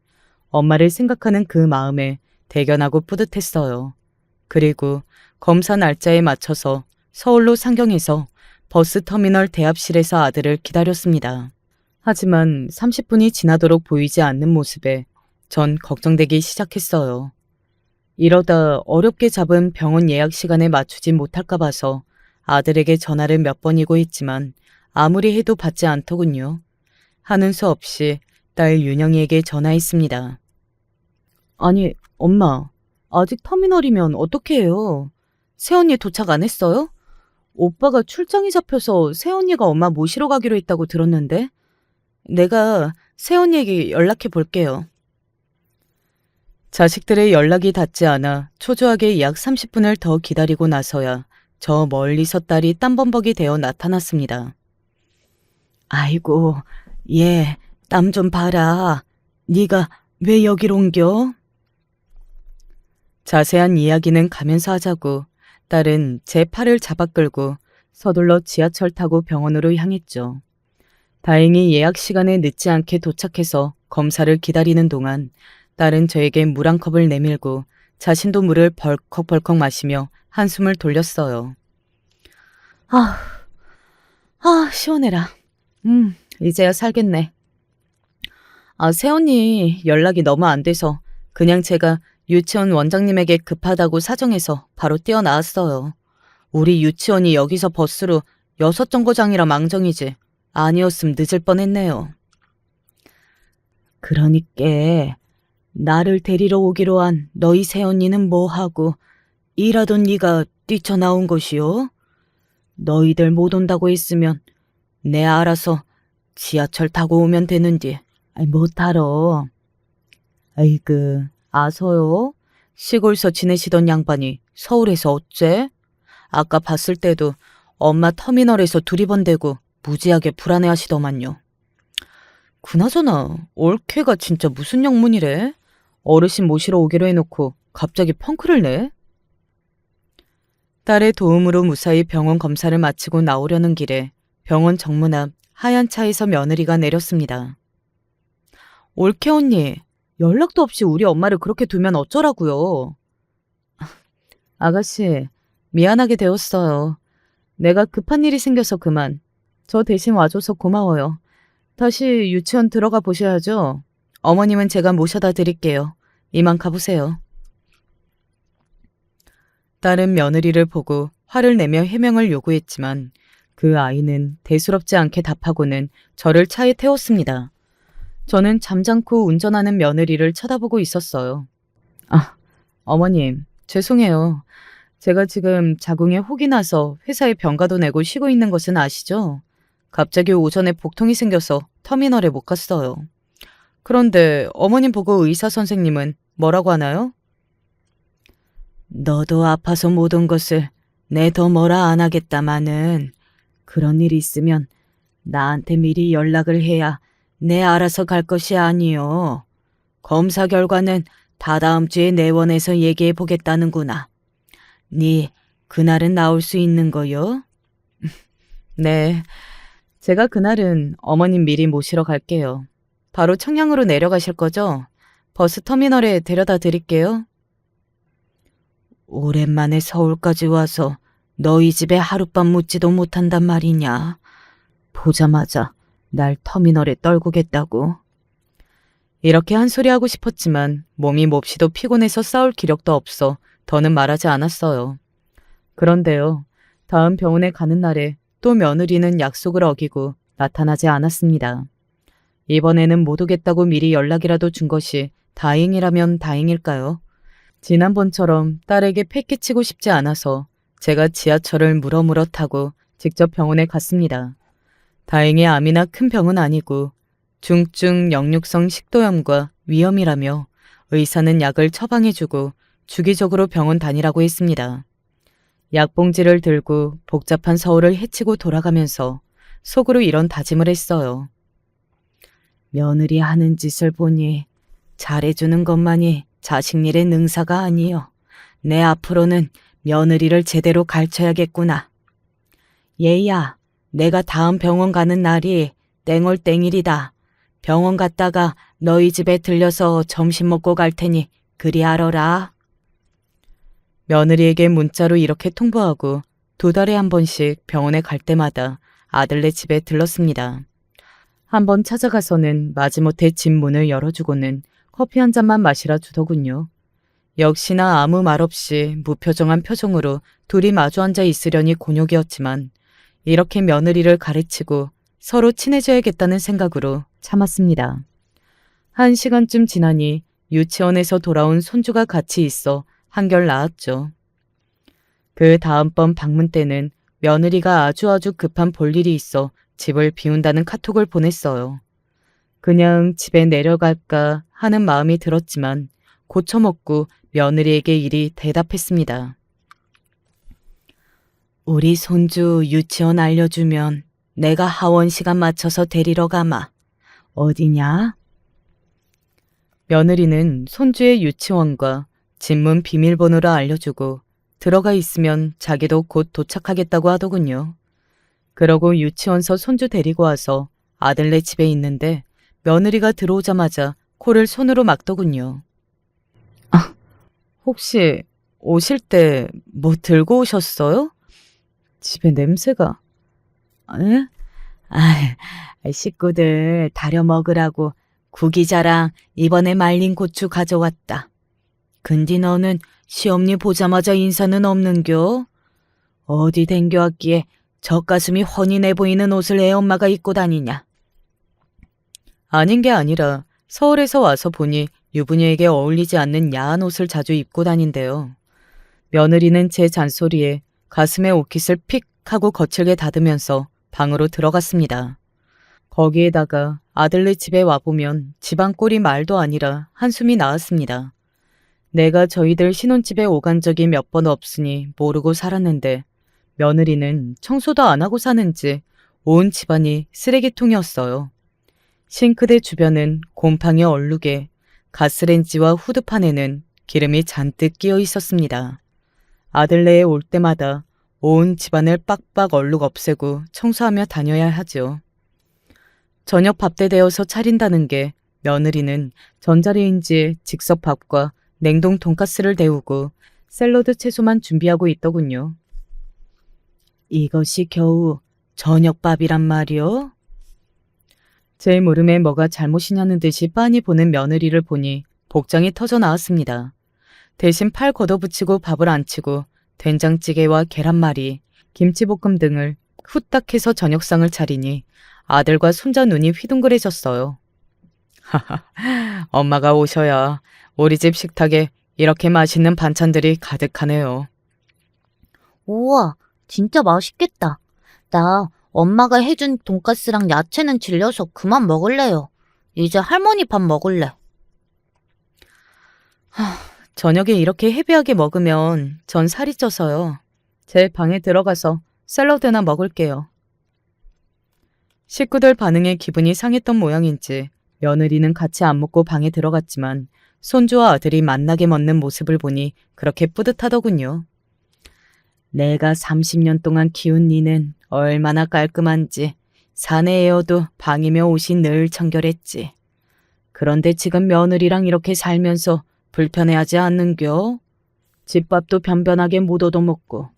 엄마를 생각하는 그 마음에 대견하고 뿌듯했어요. 그리고 검사 날짜에 맞춰서 서울로 상경해서 버스 터미널 대합실에서 아들을 기다렸습니다. 하지만 30분이 지나도록 보이지 않는 모습에 전 걱정되기 시작했어요. 이러다 어렵게 잡은 병원 예약 시간에 맞추지 못할까 봐서 아들에게 전화를 몇 번이고 했지만 아무리 해도 받지 않더군요. 하는 수 없이 딸 윤영이에게 전화했습니다. 아니, 엄마, 아직 터미널이면 어떻게 해요? 새언니 도착 안 했어요? 오빠가 출장이 잡혀서 새언니가 엄마 모시러 가기로 했다고 들었는데 내가 새언니에게 연락해 볼게요. 자식들의 연락이 닿지 않아 초조하게 약 30분을 더 기다리고 나서야 저 멀리서 딸이 땀범벅이 되어 나타났습니다. 아이고, 얘 땀 좀 봐라. 네가 왜 여기로 옮겨? 자세한 이야기는 가면서 하자고 딸은 제 팔을 잡아 끌고 서둘러 지하철 타고 병원으로 향했죠. 다행히 예약 시간에 늦지 않게 도착해서 검사를 기다리는 동안 딸은 저에게 물 한 컵을 내밀고 자신도 물을 벌컥벌컥 마시며 한숨을 돌렸어요. 시원해라. 이제야 살겠네. 새언니 연락이 너무 안 돼서 그냥 제가 유치원 원장님에게 급하다고 사정해서 바로 뛰어나왔어요. 우리 유치원이 여기서 버스로 6정거장이라 망정이지. 아니었음 늦을 뻔했네요. 그러니께 나를 데리러 오기로 한 너희 새언니는 뭐하고 일하던 네가 뛰쳐나온 것이요? 너희들 못 온다고 했으면 내 알아서 지하철 타고 오면 되는디. 못하러. 아이그 아서요? 시골서 지내시던 양반이 서울에서 어째? 아까 봤을 때도 엄마 터미널에서 두리번대고 무지하게 불안해하시더만요. 그나저나 올케가 진짜 무슨 영문이래? 어르신 모시러 오기로 해놓고 갑자기 펑크를 내? 딸의 도움으로 무사히 병원 검사를 마치고 나오려는 길에 병원 정문 앞 하얀 차에서 며느리가 내렸습니다. 올케 언니, 연락도 없이 우리 엄마를 그렇게 두면 어쩌라고요? 아가씨, 미안하게 되었어요. 내가 급한 일이 생겨서 그만. 저 대신 와줘서 고마워요. 다시 유치원 들어가 보셔야죠. 어머님은 제가 모셔다 드릴게요. 이만 가보세요. 딸은 며느리를 보고 화를 내며 해명을 요구했지만 그 아이는 대수롭지 않게 답하고는 저를 차에 태웠습니다. 저는 잠잠코 운전하는 며느리를 쳐다보고 있었어요. 어머님, 죄송해요. 제가 지금 자궁에 혹이 나서 회사에 병가도 내고 쉬고 있는 것은 아시죠? 갑자기 오전에 복통이 생겨서 터미널에 못 갔어요. 그런데 어머님 보고 의사 선생님은 뭐라고 하나요? 너도 아파서 못 온 것을 내 더 뭐라 안 하겠다마는 그런 일이 있으면 나한테 미리 연락을 해야 내 알아서 갈 것이 아니요. 검사 결과는 다 다음 주에 내원해서 얘기해 보겠다는구나. 네 그날은 나올 수 있는 거요? 네, 제가 그날은 어머님 미리 모시러 갈게요. 바로 청량으로 내려가실 거죠? 버스 터미널에 데려다 드릴게요. 오랜만에 서울까지 와서 너희 집에 하룻밤 묵지도 못한단 말이냐. 보자마자 날 터미널에 떨구겠다고. 이렇게 한 소리 하고 싶었지만 몸이 몹시도 피곤해서 싸울 기력도 없어 더는 말하지 않았어요. 그런데요, 다음 병원에 가는 날에 또 며느리는 약속을 어기고 나타나지 않았습니다. 이번에는 못 오겠다고 미리 연락이라도 준 것이 다행이라면 다행일까요? 지난번처럼 딸에게 패기치고 싶지 않아서 제가 지하철을 물어물어 타고 직접 병원에 갔습니다. 다행히 암이나 큰 병은 아니고 중증 역류성 식도염과 위염이라며 의사는 약을 처방해주고 주기적으로 병원 다니라고 했습니다. 약봉지를 들고 복잡한 서울을 헤치고 돌아가면서 속으로 이런 다짐을 했어요. 며느리 하는 짓을 보니 잘해주는 것만이 자식 일의 능사가 아니여. 내 앞으로는 며느리를 제대로 가르쳐야겠구나. 얘야, 내가 다음 병원 가는 날이 땡월 땡일이다. 병원 갔다가 너희 집에 들려서 점심 먹고 갈 테니 그리 알아라. 며느리에게 문자로 이렇게 통보하고 2달에 한 번씩 병원에 갈 때마다 아들네 집에 들렀습니다. 한 번 찾아가서는 마지못해 집 문을 열어주고는 커피 한 잔만 마시라 주더군요. 역시나 아무 말 없이 무표정한 표정으로 둘이 마주 앉아 있으려니 곤욕이었지만 이렇게 며느리를 가르치고 서로 친해져야겠다는 생각으로 참았습니다. 1시간쯤 지나니 유치원에서 돌아온 손주가 같이 있어 한결 나았죠. 그 다음번 방문 때는 며느리가 아주 급한 볼일이 있어 집을 비운다는 카톡을 보냈어요. 그냥 집에 내려갈까 하는 마음이 들었지만 고쳐먹고 며느리에게 이리 대답했습니다. 우리 손주 유치원 알려주면 내가 하원 시간 맞춰서 데리러 가마. 어디냐? 며느리는 손주의 유치원과 집문 비밀번호를 알려주고 들어가 있으면 자기도 곧 도착하겠다고 하더군요. 그러고 유치원서 손주 데리고 와서 아들네 집에 있는데 며느리가 들어오자마자 코를 손으로 막더군요. 아, 혹시 오실 때 뭐 들고 오셨어요? 집에 냄새가. 에? 식구들 다려 먹으라고 구기자랑 이번에 말린 고추 가져왔다. 근데 너는 시엄니 보자마자 인사는 없는겨? 어디 댕겨왔기에 젖가슴이 훤히 내보이는 옷을 애엄마가 입고 다니냐? 아닌 게 아니라 서울에서 와서 보니 유부녀에게 어울리지 않는 야한 옷을 자주 입고 다닌대요. 며느리는 제 잔소리에 가슴에 옷깃을 픽 하고 거칠게 닫으면서 방으로 들어갔습니다. 거기에다가 아들네 집에 와보면 집안 꼴이 말도 아니라 한숨이 나왔습니다. 내가 저희들 신혼집에 오간 적이 몇 번 없으니 모르고 살았는데 며느리는 청소도 안 하고 사는지 온 집안이 쓰레기통이었어요. 싱크대 주변은 곰팡이 얼룩에 가스렌지와 후드판에는 기름이 잔뜩 끼어 있었습니다. 아들네에 올 때마다 온 집안을 빡빡 얼룩 없애고 청소하며 다녀야 하죠. 저녁 밥때 되어서 차린다는 게 며느리는 전자레인지에 즉석 밥과 냉동 돈가스를 데우고 샐러드 채소만 준비하고 있더군요. 이것이 겨우 저녁밥이란 말이오? 제 물음에 뭐가 잘못이냐는 듯이 빤히 보는 며느리를 보니 복장이 터져 나왔습니다. 대신 팔 걷어붙이고 밥을 안 치고 된장찌개와 계란말이, 김치볶음 등을 후딱 해서 저녁상을 차리니 아들과 손자 눈이 휘둥그레졌어요. 하하, 엄마가 오셔야 우리 집 식탁에 이렇게 맛있는 반찬들이 가득하네요. 우와, 진짜 맛있겠다. 나 엄마가 해준 돈가스랑 야채는 질려서 그만 먹을래요. 이제 할머니 밥 먹을래. 저녁에 이렇게 헤비하게 먹으면 전 살이 쪄서요. 제 방에 들어가서 샐러드나 먹을게요. 식구들 반응에 기분이 상했던 모양인지 며느리는 같이 안 먹고 방에 들어갔지만 손주와 아들이 만나게 먹는 모습을 보니 그렇게 뿌듯하더군요. 내가 30년 동안 키운 니는 얼마나 깔끔한지 사내에어도 방이며 옷이 늘 청결했지. 그런데 지금 며느리랑 이렇게 살면서 불편해하지 않는겨? 집밥도 변변하게 못 얻어먹고.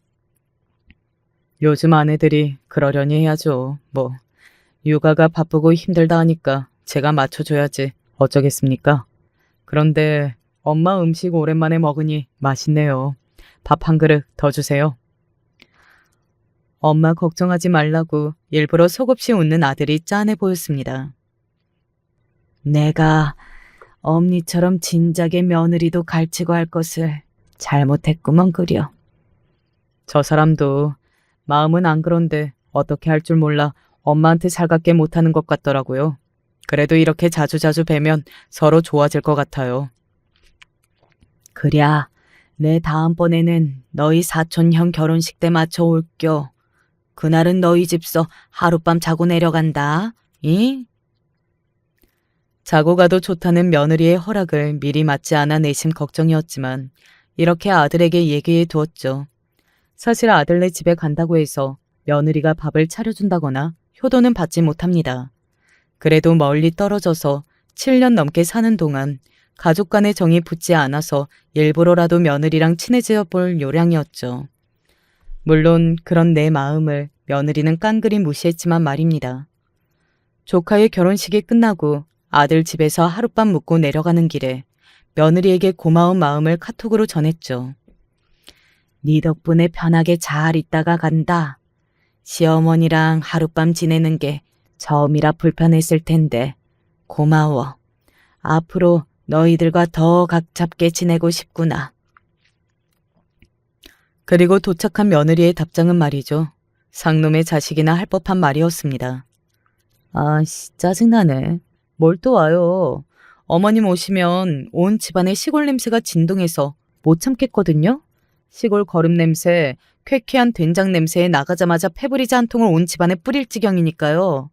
요즘 아내들이 그러려니 해야죠. 뭐 육아가 바쁘고 힘들다 하니까 제가 맞춰줘야지 어쩌겠습니까? 그런데 엄마 음식 오랜만에 먹으니 맛있네요. 밥 한 그릇 더 주세요. 엄마 걱정하지 말라고 일부러 속없이 웃는 아들이 짠해 보였습니다. 내가 엄니처럼 진작에 며느리도 갈치고 할 것을 잘못했구먼 그려. 저 사람도 마음은 안 그런데 어떻게 할 줄 몰라 엄마한테 살갑게 못하는 것 같더라고요. 그래도 이렇게 자주자주 뵈면 서로 좋아질 것 같아요. 그랴, 내 다음번에는 너희 사촌형 결혼식 때 맞춰 올겨. 그날은 너희 집서 하룻밤 자고 내려간다. 이? 자고 가도 좋다는 며느리의 허락을 미리 맞지 않아 내심 걱정이었지만 이렇게 아들에게 얘기해 두었죠. 사실 아들네 집에 간다고 해서 며느리가 밥을 차려준다거나 효도는 받지 못합니다. 그래도 멀리 떨어져서 7년 넘게 사는 동안 가족 간의 정이 붙지 않아서 일부러라도 며느리랑 친해져 볼 요량이었죠. 물론 그런 내 마음을 며느리는 깡그리 무시했지만 말입니다. 조카의 결혼식이 끝나고 아들 집에서 하룻밤 묵고 내려가는 길에 며느리에게 고마운 마음을 카톡으로 전했죠. 네 덕분에 편하게 잘 있다가 간다. 시어머니랑 하룻밤 지내는 게 처음이라 불편했을 텐데 고마워. 앞으로 너희들과 더 각잡게 지내고 싶구나. 그리고 도착한 며느리의 답장은 말이죠. 상놈의 자식이나 할 법한 말이었습니다. 아씨, 짜증나네. 뭘 또 와요. 어머님 오시면 온 집안의 시골 냄새가 진동해서 못 참겠거든요. 시골 거름 냄새, 쾌쾌한 된장 냄새에 나가자마자 페브리즈 한 통을 온 집안에 뿌릴 지경이니까요.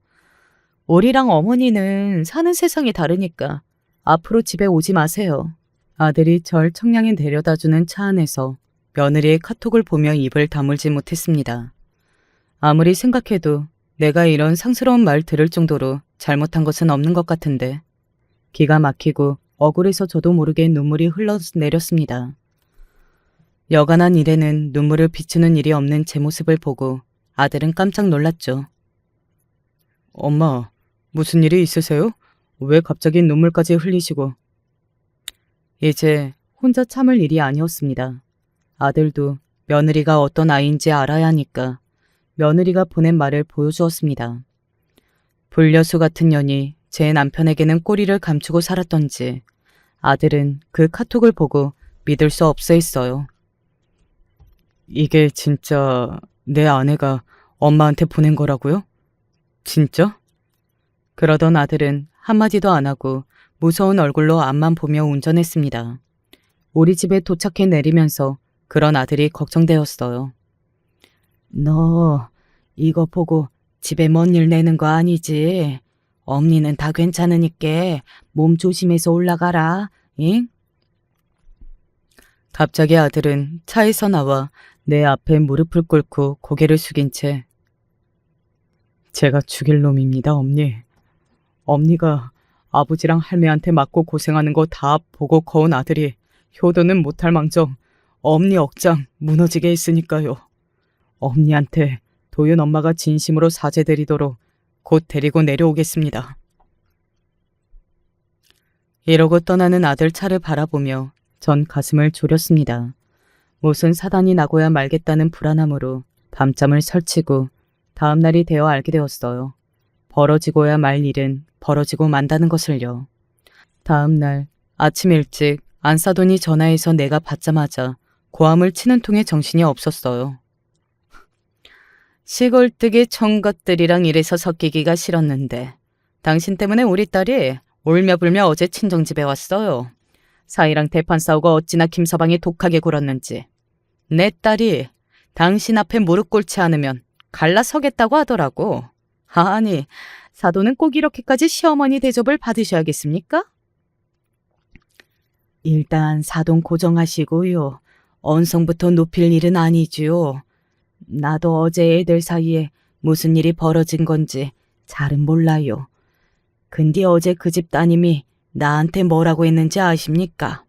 우리랑 어머니는 사는 세상이 다르니까 앞으로 집에 오지 마세요. 아들이 절 청량히 내려다주는 차 안에서 며느리의 카톡을 보며 입을 다물지 못했습니다. 아무리 생각해도 내가 이런 상스러운 말 들을 정도로 잘못한 것은 없는 것 같은데. 기가 막히고 억울해서 저도 모르게 눈물이 흘러내렸습니다. 여간한 일에는 눈물을 비추는 일이 없는 제 모습을 보고 아들은 깜짝 놀랐죠. 엄마, 무슨 일이 있으세요? 왜 갑자기 눈물까지 흘리시고. 이제 혼자 참을 일이 아니었습니다. 아들도 며느리가 어떤 아이인지 알아야 하니까 며느리가 보낸 말을 보여주었습니다. 불려수 같은 년이 제 남편에게는 꼬리를 감추고 살았던지 아들은 그 카톡을 보고 믿을 수 없어 했어요. 이게 진짜 내 아내가 엄마한테 보낸 거라고요? 진짜? 그러던 아들은 한마디도 안 하고 무서운 얼굴로 앞만 보며 운전했습니다. 우리 집에 도착해 내리면서 그런 아들이 걱정되었어요. 너 이거 보고 집에 뭔 일 내는 거 아니지? 엄니는 다 괜찮으니까 몸 조심해서 올라가라. 잉? 갑자기 아들은 차에서 나와 내 앞에 무릎을 꿇고 고개를 숙인 채 제가 죽일 놈입니다, 엄니. 엄니가 아버지랑 할매한테 맞고 고생하는 거 다 보고 커온 아들이 효도는 못할 망정 엄니 억장 무너지게 했으니까요. 엄니한테 도윤 엄마가 진심으로 사죄드리도록 곧 데리고 내려오겠습니다. 이러고 떠나는 아들 차를 바라보며 전 가슴을 졸였습니다. 무슨 사단이 나고야 말겠다는 불안함으로 밤잠을 설치고 다음 날이 되어 알게 되었어요. 벌어지고야 말 일은 벌어지고 만다는 것을요. 다음 날 아침 일찍 안사돈이 전화해서 내가 받자마자 고함을 치는 통에 정신이 없었어요. 시골뜨기 청것들이랑 이래서 섞이기가 싫었는데 당신 때문에 우리 딸이 울며불며 어제 친정집에 왔어요. 사이랑 대판 싸우고 어찌나 김서방이 독하게 굴었는지. 내 딸이 당신 앞에 무릎 꿇지 않으면 갈라서겠다고 하더라고. 아니, 사돈은 꼭 이렇게까지 시어머니 대접을 받으셔야겠습니까? 일단 사돈 고정하시고요. 언성부터 높일 일은 아니지요. 나도 어제 애들 사이에 무슨 일이 벌어진 건지 잘은 몰라요. 근데 어제 그 집 따님이 나한테 뭐라고 했는지 아십니까?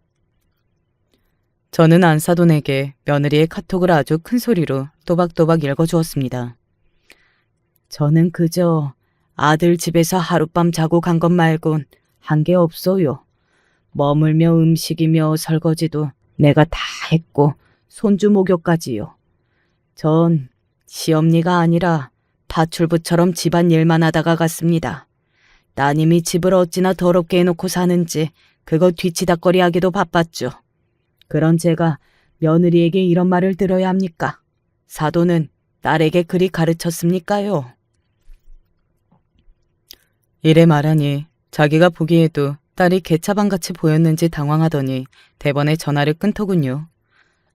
저는 안사돈에게 며느리의 카톡을 아주 큰 소리로 또박또박 읽어주었습니다. 저는 그저 아들 집에서 하룻밤 자고 간 것 말곤 한 게 없어요. 머물며 음식이며 설거지도 내가 다 했고 손주 목욕까지요. 전 시엄니가 아니라 파출부처럼 집안 일만 하다가 갔습니다. 따님이 집을 어찌나 더럽게 해놓고 사는지 그거 뒤치다꺼리 하기도 바빴죠. 그런 제가 며느리에게 이런 말을 들어야 합니까? 사돈은 딸에게 그리 가르쳤습니까요? 이래 말하니 자기가 보기에도 딸이 개차반같이 보였는지 당황하더니 대번에 전화를 끊더군요.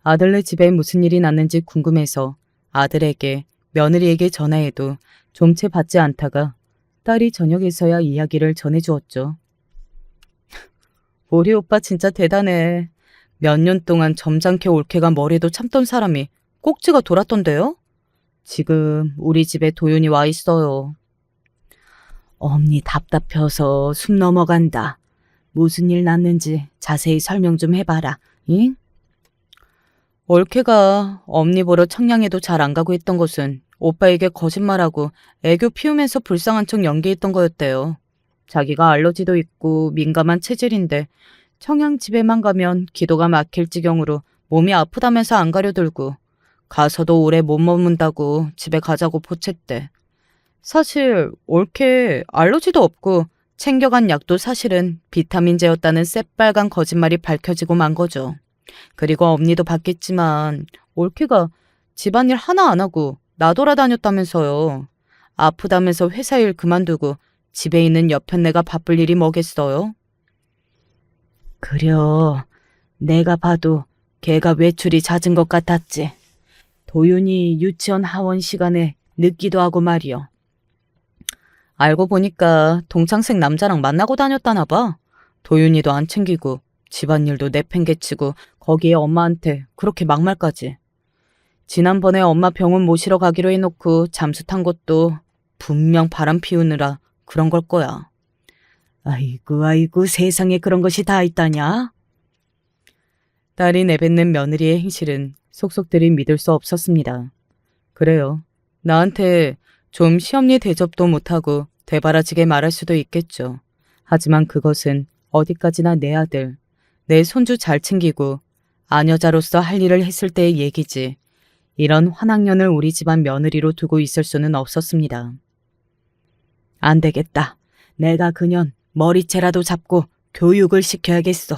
아들네 집에 무슨 일이 났는지 궁금해서 아들에게 며느리에게 전화해도 좀채 받지 않다가 딸이 저녁에서야 이야기를 전해주었죠. 우리 오빠 진짜 대단해. 몇 년 동안 점잖게 올케가 뭐래도 참던 사람이 꼭지가 돌았던데요? 지금 우리 집에 도윤이 와 있어요. 엄니 답답해서 숨 넘어간다. 무슨 일 났는지 자세히 설명 좀 해봐라. 응? 올케가 엄니 보러 청량에도 잘 안 가고 있던 것은 오빠에게 거짓말하고 애교 피우면서 불쌍한 척 연기했던 거였대요. 자기가 알러지도 있고 민감한 체질인데 청양 집에만 가면 기도가 막힐 지경으로 몸이 아프다면서 안 가려들고 가서도 오래 못 머문다고 집에 가자고 보챘대. 사실 올케 알러지도 없고 챙겨간 약도 사실은 비타민제였다는 새빨간 거짓말이 밝혀지고 만 거죠. 그리고 엄니도 봤겠지만 올케가 집안일 하나 안 하고 나돌아다녔다면서요. 아프다면서 회사 일 그만두고 집에 있는 여편네가 바쁠 일이 뭐겠어요? 그려, 내가 봐도 걔가 외출이 잦은 것 같았지. 도윤이 유치원 하원 시간에 늦기도 하고 말이여. 알고 보니까 동창생 남자랑 만나고 다녔다나 봐. 도윤이도 안 챙기고 집안일도 내팽개치고 거기에 엄마한테 그렇게 막말까지. 지난번에 엄마 병원 모시러 가기로 해놓고 잠수 탄 것도 분명 바람 피우느라 그런 걸 거야. 아이고 아이고 세상에 그런 것이 다 있다냐? 딸이 내뱉는 며느리의 행실은 속속들이 믿을 수 없었습니다. 그래요. 나한테 좀 시험리 대접도 못하고 대바라지게 말할 수도 있겠죠. 하지만 그것은 어디까지나 내 아들, 내 손주 잘 챙기고 아녀자로서 할 일을 했을 때의 얘기지. 이런 환학년을 우리 집안 며느리로 두고 있을 수는 없었습니다. 안 되겠다. 내가 그년 머리채라도 잡고 교육을 시켜야겠어.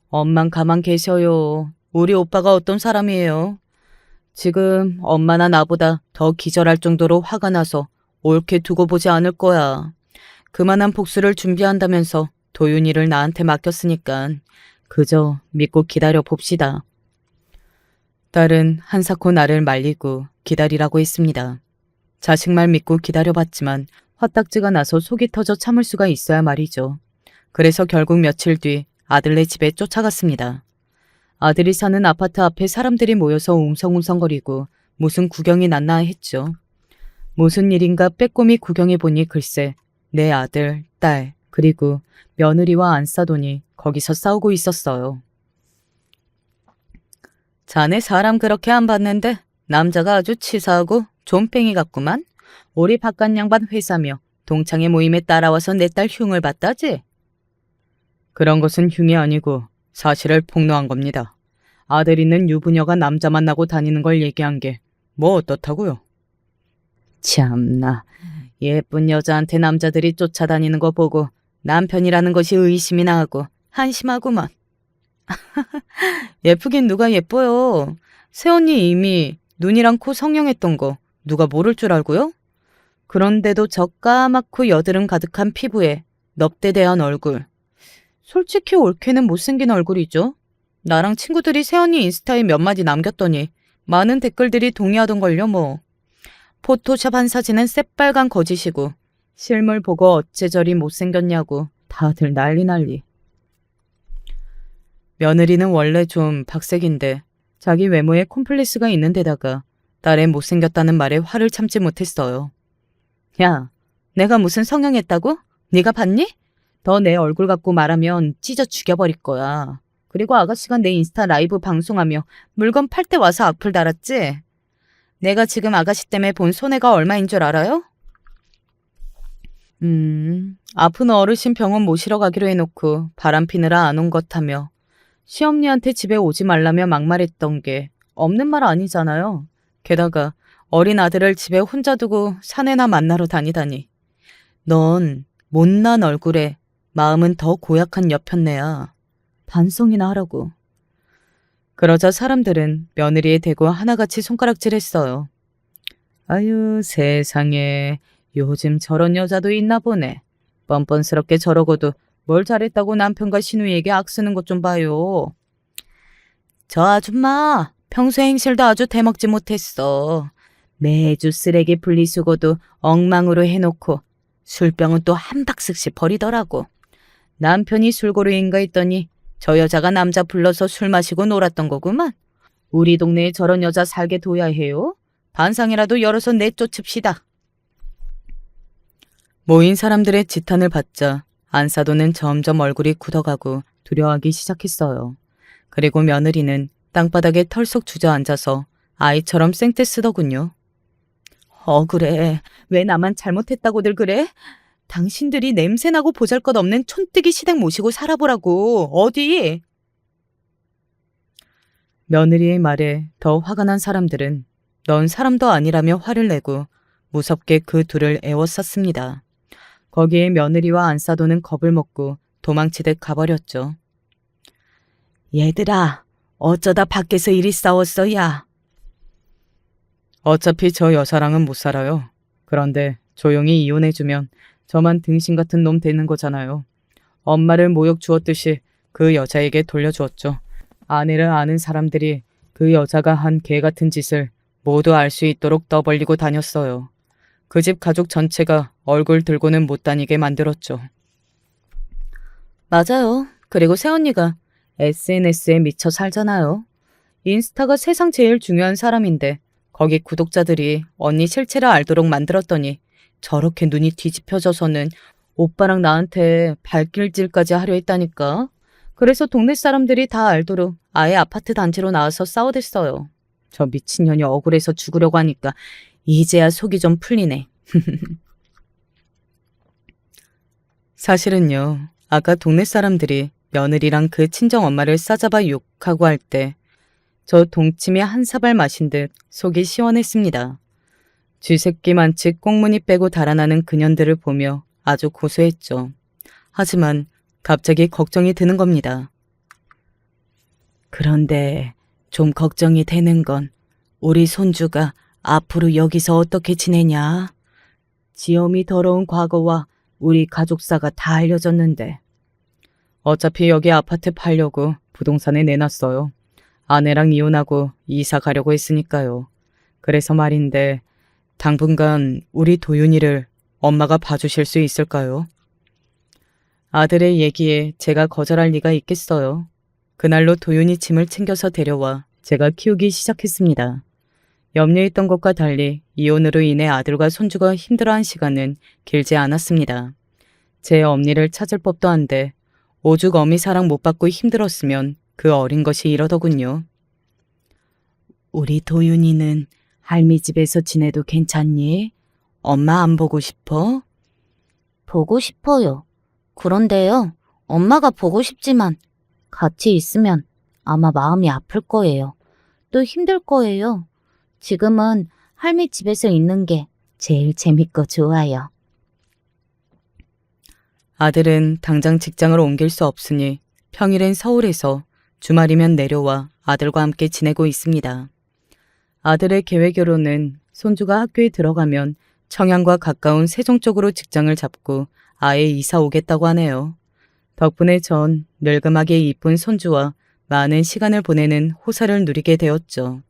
엄만 가만 계셔요. 우리 오빠가 어떤 사람이에요? 지금 엄마나 나보다 더 기절할 정도로 화가 나서 옳게 두고 보지 않을 거야. 그만한 복수를 준비한다면서 도윤이를 나한테 맡겼으니까 그저 믿고 기다려 봅시다. 딸은 한사코 나를 말리고 기다리라고 했습니다. 자식 말 믿고 기다려봤지만 화딱지가 나서 속이 터져 참을 수가 있어야 말이죠. 그래서 결국 며칠 뒤 아들네 집에 쫓아갔습니다. 아들이 사는 아파트 앞에 사람들이 모여서 웅성웅성거리고 무슨 구경이 났나 했죠. 무슨 일인가 빼꼼히 구경해보니 글쎄 내 아들, 딸, 그리고 며느리와 안싸돈이 거기서 싸우고 있었어요. 자네 사람 그렇게 안 봤는데 남자가 아주 치사하고 좀뺑이 같구만. 우리 바깥 양반 회사며 동창회 모임에 따라와서 내 딸 흉을 봤다지? 그런 것은 흉이 아니고 사실을 폭로한 겁니다. 아들 있는 유부녀가 남자 만나고 다니는 걸 얘기한 게 뭐 어떻다고요? 참나, 예쁜 여자한테 남자들이 쫓아다니는 거 보고 남편이라는 것이 의심이나 하고 한심하구만. 예쁘긴 누가 예뻐요. 새언니 이미 눈이랑 코 성형했던 거 누가 모를 줄 알고요? 그런데도 저 까맣고 여드름 가득한 피부에 넙대대한 얼굴. 솔직히 옳게는 못생긴 얼굴이죠. 나랑 친구들이 새언니 인스타에 몇 마디 남겼더니 많은 댓글들이 동의하던걸요 뭐. 포토샵 한 사진은 새빨간 거짓이고 실물 보고 어째저리 못생겼냐고 다들 난리. 며느리는 원래 좀 박색인데 자기 외모에 콤플렉스가 있는 데다가 딸의 못생겼다는 말에 화를 참지 못했어요. 야, 내가 무슨 성형했다고? 네가 봤니? 너 내 얼굴 갖고 말하면 찢어 죽여버릴 거야. 그리고 아가씨가 내 인스타 라이브 방송하며 물건 팔 때 와서 악플 달았지? 내가 지금 아가씨 때문에 본 손해가 얼마인 줄 알아요? 아픈 어르신 병원 모시러 가기로 해놓고 바람 피느라 안 온 것 하며 시엄니한테 집에 오지 말라며 막말했던 게 없는 말 아니잖아요. 게다가 어린 아들을 집에 혼자 두고 사내나 만나러 다니다니. 넌 못난 얼굴에 마음은 더 고약한 여편네야. 반성이나 하라고. 그러자 사람들은 며느리에 대고 하나같이 손가락질했어요. 아유 세상에, 요즘 저런 여자도 있나 보네. 뻔뻔스럽게 저러고도 뭘 잘했다고 남편과 시누이에게 악쓰는 것 좀 봐요. 저 아줌마 평소 행실도 아주 대먹지 못했어. 매주 쓰레기 분리수거도 엉망으로 해놓고 술병은 또 한 박스씩 버리더라고. 남편이 술고루인가 했더니 저 여자가 남자 불러서 술 마시고 놀았던 거구만. 우리 동네에 저런 여자 살게 둬야 해요. 반상이라도 열어서 내쫓읍시다. 모인 사람들의 지탄을 받자 안사돈은 점점 얼굴이 굳어가고 두려워하기 시작했어요. 그리고 며느리는 땅바닥에 털썩 주저앉아서 아이처럼 생떼 쓰더군요. 억울해. 왜 나만 잘못했다고들 그래? 당신들이 냄새나고 보잘것없는 촌뜨기 시댁 모시고 살아보라고. 어디? 며느리의 말에 더 화가 난 사람들은 넌 사람도 아니라며 화를 내고 무섭게 그 둘을 애워쌌습니다. 거기에 며느리와 안사돈은 겁을 먹고 도망치듯 가버렸죠. 얘들아, 어쩌다 밖에서 이리 싸웠어, 야. 어차피 저 여사랑은 못 살아요. 그런데 조용히 이혼해주면 저만 등신 같은 놈 되는 거잖아요. 엄마를 모욕 주었듯이 그 여자에게 돌려주었죠. 아내를 아는 사람들이 그 여자가 한 개 같은 짓을 모두 알 수 있도록 떠벌리고 다녔어요. 그 집 가족 전체가 얼굴 들고는 못 다니게 만들었죠. 맞아요. 그리고 새언니가 SNS에 미쳐 살잖아요. 인스타가 세상 제일 중요한 사람인데 거기 구독자들이 언니 실체를 알도록 만들었더니 저렇게 눈이 뒤집혀져서는 오빠랑 나한테 발길질까지 하려 했다니까. 그래서 동네 사람들이 다 알도록 아예 아파트 단지로 나와서 싸워댔어요. 저 미친년이 억울해서 죽으려고 하니까 이제야 속이 좀 풀리네. 사실은요, 아까 동네 사람들이 며느리랑 그 친정 엄마를 싸잡아 욕하고 할 때 저 동치미 한 사발 마신 듯 속이 시원했습니다. 쥐새끼만치 꽁무니 빼고 달아나는 그년들을 보며 아주 고소했죠. 하지만 갑자기 걱정이 드는 겁니다. 그런데 좀 걱정이 되는 건 우리 손주가 앞으로 여기서 어떻게 지내냐? 지엄이 더러운 과거와 우리 가족사가 다 알려졌는데. 어차피 여기 아파트 팔려고 부동산에 내놨어요. 아내랑 이혼하고 이사 가려고 했으니까요. 그래서 말인데 당분간 우리 도윤이를 엄마가 봐주실 수 있을까요? 아들의 얘기에 제가 거절할 리가 있겠어요. 그날로 도윤이 짐을 챙겨서 데려와 제가 키우기 시작했습니다. 염려했던 것과 달리 이혼으로 인해 아들과 손주가 힘들어한 시간은 길지 않았습니다. 제 엄니를 찾을 법도 한데 오죽 어미 사랑 못 받고 힘들었으면 그 어린 것이 이러더군요. 우리 도윤이는 할미 집에서 지내도 괜찮니? 엄마 안 보고 싶어? 보고 싶어요. 그런데요, 엄마가 보고 싶지만 같이 있으면 아마 마음이 아플 거예요. 또 힘들 거예요. 지금은 할미 집에서 있는 게 제일 재밌고 좋아요. 아들은 당장 직장을 옮길 수 없으니 평일엔 서울에서 주말이면 내려와 아들과 함께 지내고 있습니다. 아들의 계획으로는 손주가 학교에 들어가면 청양과 가까운 세종 쪽으로 직장을 잡고 아예 이사 오겠다고 하네요. 덕분에 전 늙음하게 이쁜 손주와 많은 시간을 보내는 호사를 누리게 되었죠.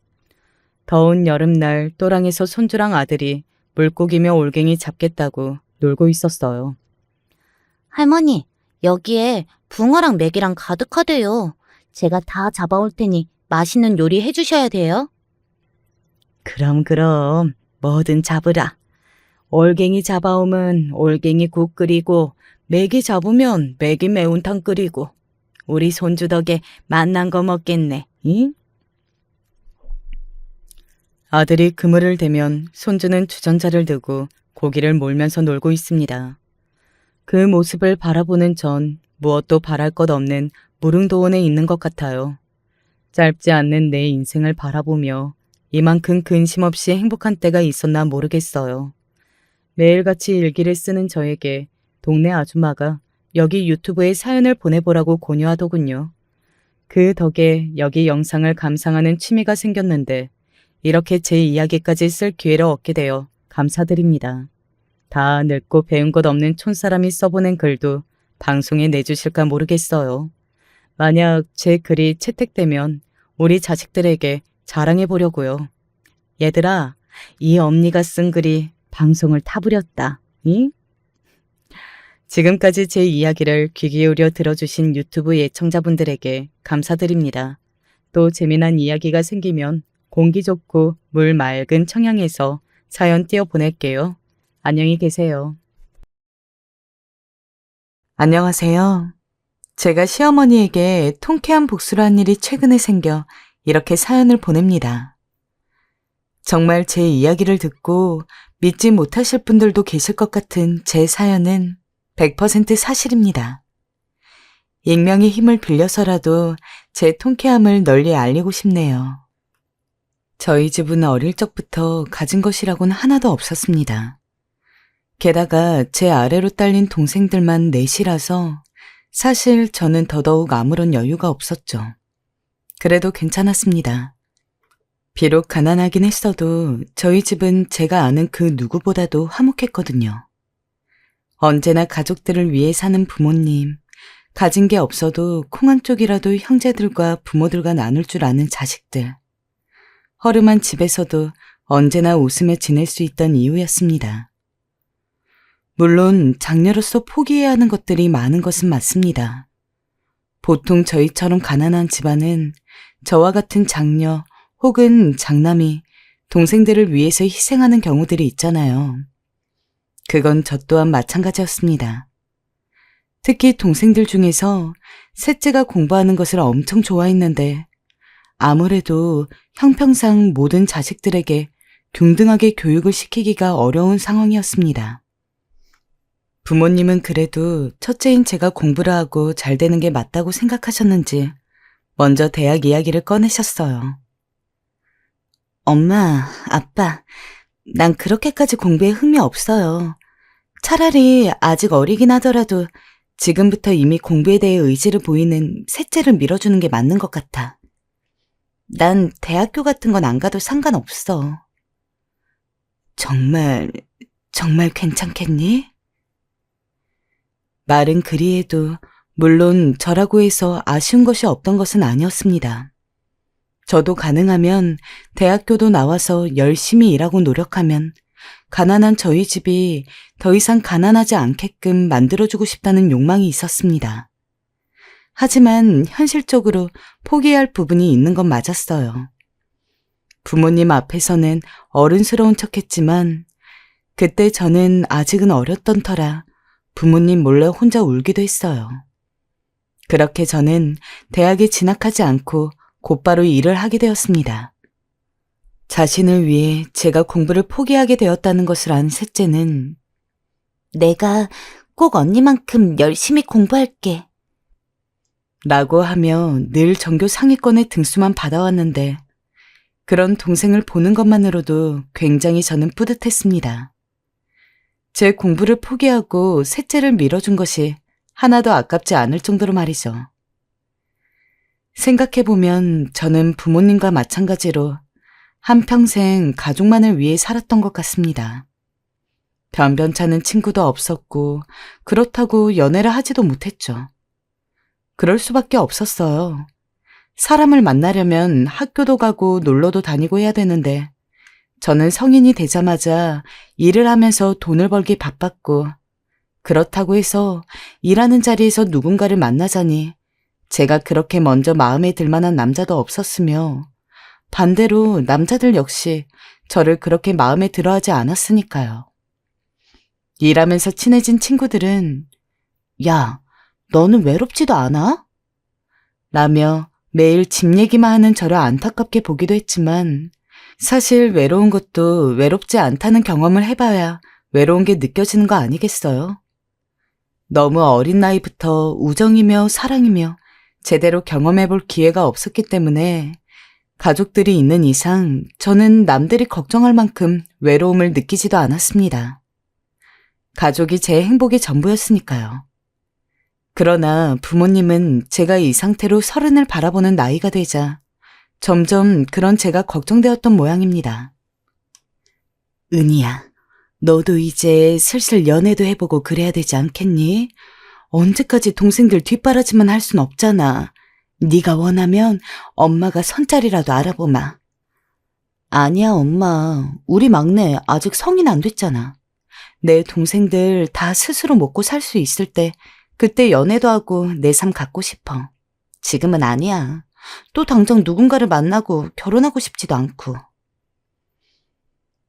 더운 여름날 또랑에서 손주랑 아들이 물고기며 올갱이 잡겠다고 놀고 있었어요. 할머니, 여기에 붕어랑 메기랑 가득하대요. 제가 다 잡아올 테니 맛있는 요리 해주셔야 돼요. 그럼 뭐든 잡으라. 올갱이 잡아오면 올갱이 국 끓이고 메기 잡으면 메기 매운탕 끓이고 우리 손주 덕에 맛난 거 먹겠네. 응? 아들이 그물을 대면 손주는 주전자를 들고 고기를 몰면서 놀고 있습니다. 그 모습을 바라보는 전 무엇도 바랄 것 없는 무릉도원에 있는 것 같아요. 짧지 않는 내 인생을 바라보며 이만큼 근심 없이 행복한 때가 있었나 모르겠어요. 매일같이 일기를 쓰는 저에게 동네 아줌마가 여기 유튜브에 사연을 보내보라고 권유하더군요. 그 덕에 여기 영상을 감상하는 취미가 생겼는데 이렇게 제 이야기까지 쓸 기회를 얻게 되어 감사드립니다. 다 늙고 배운 것 없는 촌사람이 써보낸 글도 방송에 내주실까 모르겠어요. 만약 제 글이 채택되면 우리 자식들에게 자랑해 보려고요. 얘들아, 이 엄니가 쓴 글이 방송을 타부렸다. 응? 지금까지 제 이야기를 귀 기울여 들어주신 유튜브 예청자분들에게 감사드립니다. 또 재미난 이야기가 생기면 공기 좋고 물 맑은 청양에서 사연 띄워 보낼게요. 안녕히 계세요. 안녕하세요. 제가 시어머니에게 통쾌한 복수를 한 일이 최근에 생겨 이렇게 사연을 보냅니다. 정말 제 이야기를 듣고 믿지 못하실 분들도 계실 것 같은 제 사연은 100% 사실입니다. 익명의 힘을 빌려서라도 제 통쾌함을 널리 알리고 싶네요. 저희 집은 어릴 적부터 가진 것이라고는 하나도 없었습니다. 게다가 제 아래로 딸린 동생들만 넷이라서 사실 저는 더더욱 아무런 여유가 없었죠. 그래도 괜찮았습니다. 비록 가난하긴 했어도 저희 집은 제가 아는 그 누구보다도 화목했거든요. 언제나 가족들을 위해 사는 부모님, 가진 게 없어도 콩 한 쪽이라도 형제들과 부모들과 나눌 줄 아는 자식들. 허름한 집에서도 언제나 웃으며 지낼 수 있던 이유였습니다. 물론 장녀로서 포기해야 하는 것들이 많은 것은 맞습니다. 보통 저희처럼 가난한 집안은 저와 같은 장녀 혹은 장남이 동생들을 위해서 희생하는 경우들이 있잖아요. 그건 저 또한 마찬가지였습니다. 특히 동생들 중에서 셋째가 공부하는 것을 엄청 좋아했는데 아무래도 형평상 모든 자식들에게 균등하게 교육을 시키기가 어려운 상황이었습니다. 부모님은 그래도 첫째인 제가 공부를 하고 잘 되는 게 맞다고 생각하셨는지 먼저 대학 이야기를 꺼내셨어요. 엄마, 아빠, 난 그렇게까지 공부에 흥미 없어요. 차라리 아직 어리긴 하더라도 지금부터 이미 공부에 대해 의지를 보이는 셋째를 밀어주는 게 맞는 것 같아. 난 대학교 같은 건 안 가도 상관없어. 정말 괜찮겠니? 말은 그리해도 물론 저라고 해서 아쉬운 것이 없던 것은 아니었습니다. 저도 가능하면 대학교도 나와서 열심히 일하고 노력하면 가난한 저희 집이 더 이상 가난하지 않게끔 만들어주고 싶다는 욕망이 있었습니다. 하지만 현실적으로 포기할 부분이 있는 건 맞았어요. 부모님 앞에서는 어른스러운 척했지만 그때 저는 아직은 어렸던 터라 부모님 몰래 혼자 울기도 했어요. 그렇게 저는 대학에 진학하지 않고 곧바로 일을 하게 되었습니다. 자신을 위해 제가 공부를 포기하게 되었다는 것을 안 셋째는 내가 꼭 언니만큼 열심히 공부할게 라고 하며 늘 전교 상위권의 등수만 받아왔는데 그런 동생을 보는 것만으로도 굉장히 저는 뿌듯했습니다. 제 공부를 포기하고 셋째를 밀어준 것이 하나도 아깝지 않을 정도로 말이죠. 생각해보면 저는 부모님과 마찬가지로 한평생 가족만을 위해 살았던 것 같습니다. 변변찮은 친구도 없었고 그렇다고 연애를 하지도 못했죠. 그럴 수밖에 없었어요. 사람을 만나려면 학교도 가고 놀러도 다니고 해야 되는데 저는 성인이 되자마자 일을 하면서 돈을 벌기 바빴고 그렇다고 해서 일하는 자리에서 누군가를 만나자니 제가 그렇게 먼저 마음에 들 만한 남자도 없었으며 반대로 남자들 역시 저를 그렇게 마음에 들어하지 않았으니까요. 일하면서 친해진 친구들은 야, 너는 외롭지도 않아? 라며 매일 집 얘기만 하는 저를 안타깝게 보기도 했지만 사실 외로운 것도 외롭지 않다는 경험을 해봐야 외로운 게 느껴지는 거 아니겠어요? 너무 어린 나이부터 우정이며 사랑이며 제대로 경험해볼 기회가 없었기 때문에 가족들이 있는 이상 저는 남들이 걱정할 만큼 외로움을 느끼지도 않았습니다. 가족이 제 행복의 전부였으니까요. 그러나 부모님은 제가 이 상태로 30을 바라보는 나이가 되자 점점 그런 제가 걱정되었던 모양입니다. 은희야, 너도 이제 슬슬 연애도 해보고 그래야 되지 않겠니? 언제까지 동생들 뒷바라지만 할 순 없잖아. 네가 원하면 엄마가 선자리라도 알아보마. 아니야, 엄마. 우리 막내 아직 성인 안 됐잖아. 내 동생들 다 스스로 먹고 살 수 있을 때 그때 연애도 하고 내 삶 갖고 싶어. 지금은 아니야. 또 당장 누군가를 만나고 결혼하고 싶지도 않고.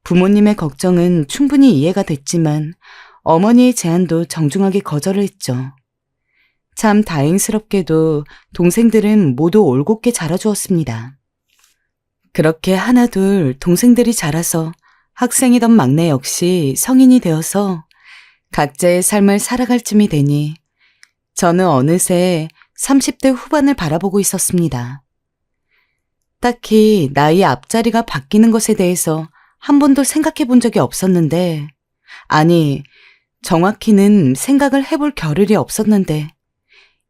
부모님의 걱정은 충분히 이해가 됐지만 어머니의 제안도 정중하게 거절을 했죠. 참 다행스럽게도 동생들은 모두 올곧게 자라주었습니다. 그렇게 하나둘 동생들이 자라서 학생이던 막내 역시 성인이 되어서 각자의 삶을 살아갈 쯤이 되니 저는 어느새 30대 후반을 바라보고 있었습니다. 딱히 나이 앞자리가 바뀌는 것에 대해서 한 번도 생각해 본 적이 없었는데, 아니, 정확히는 생각을 해볼 겨를이 없었는데,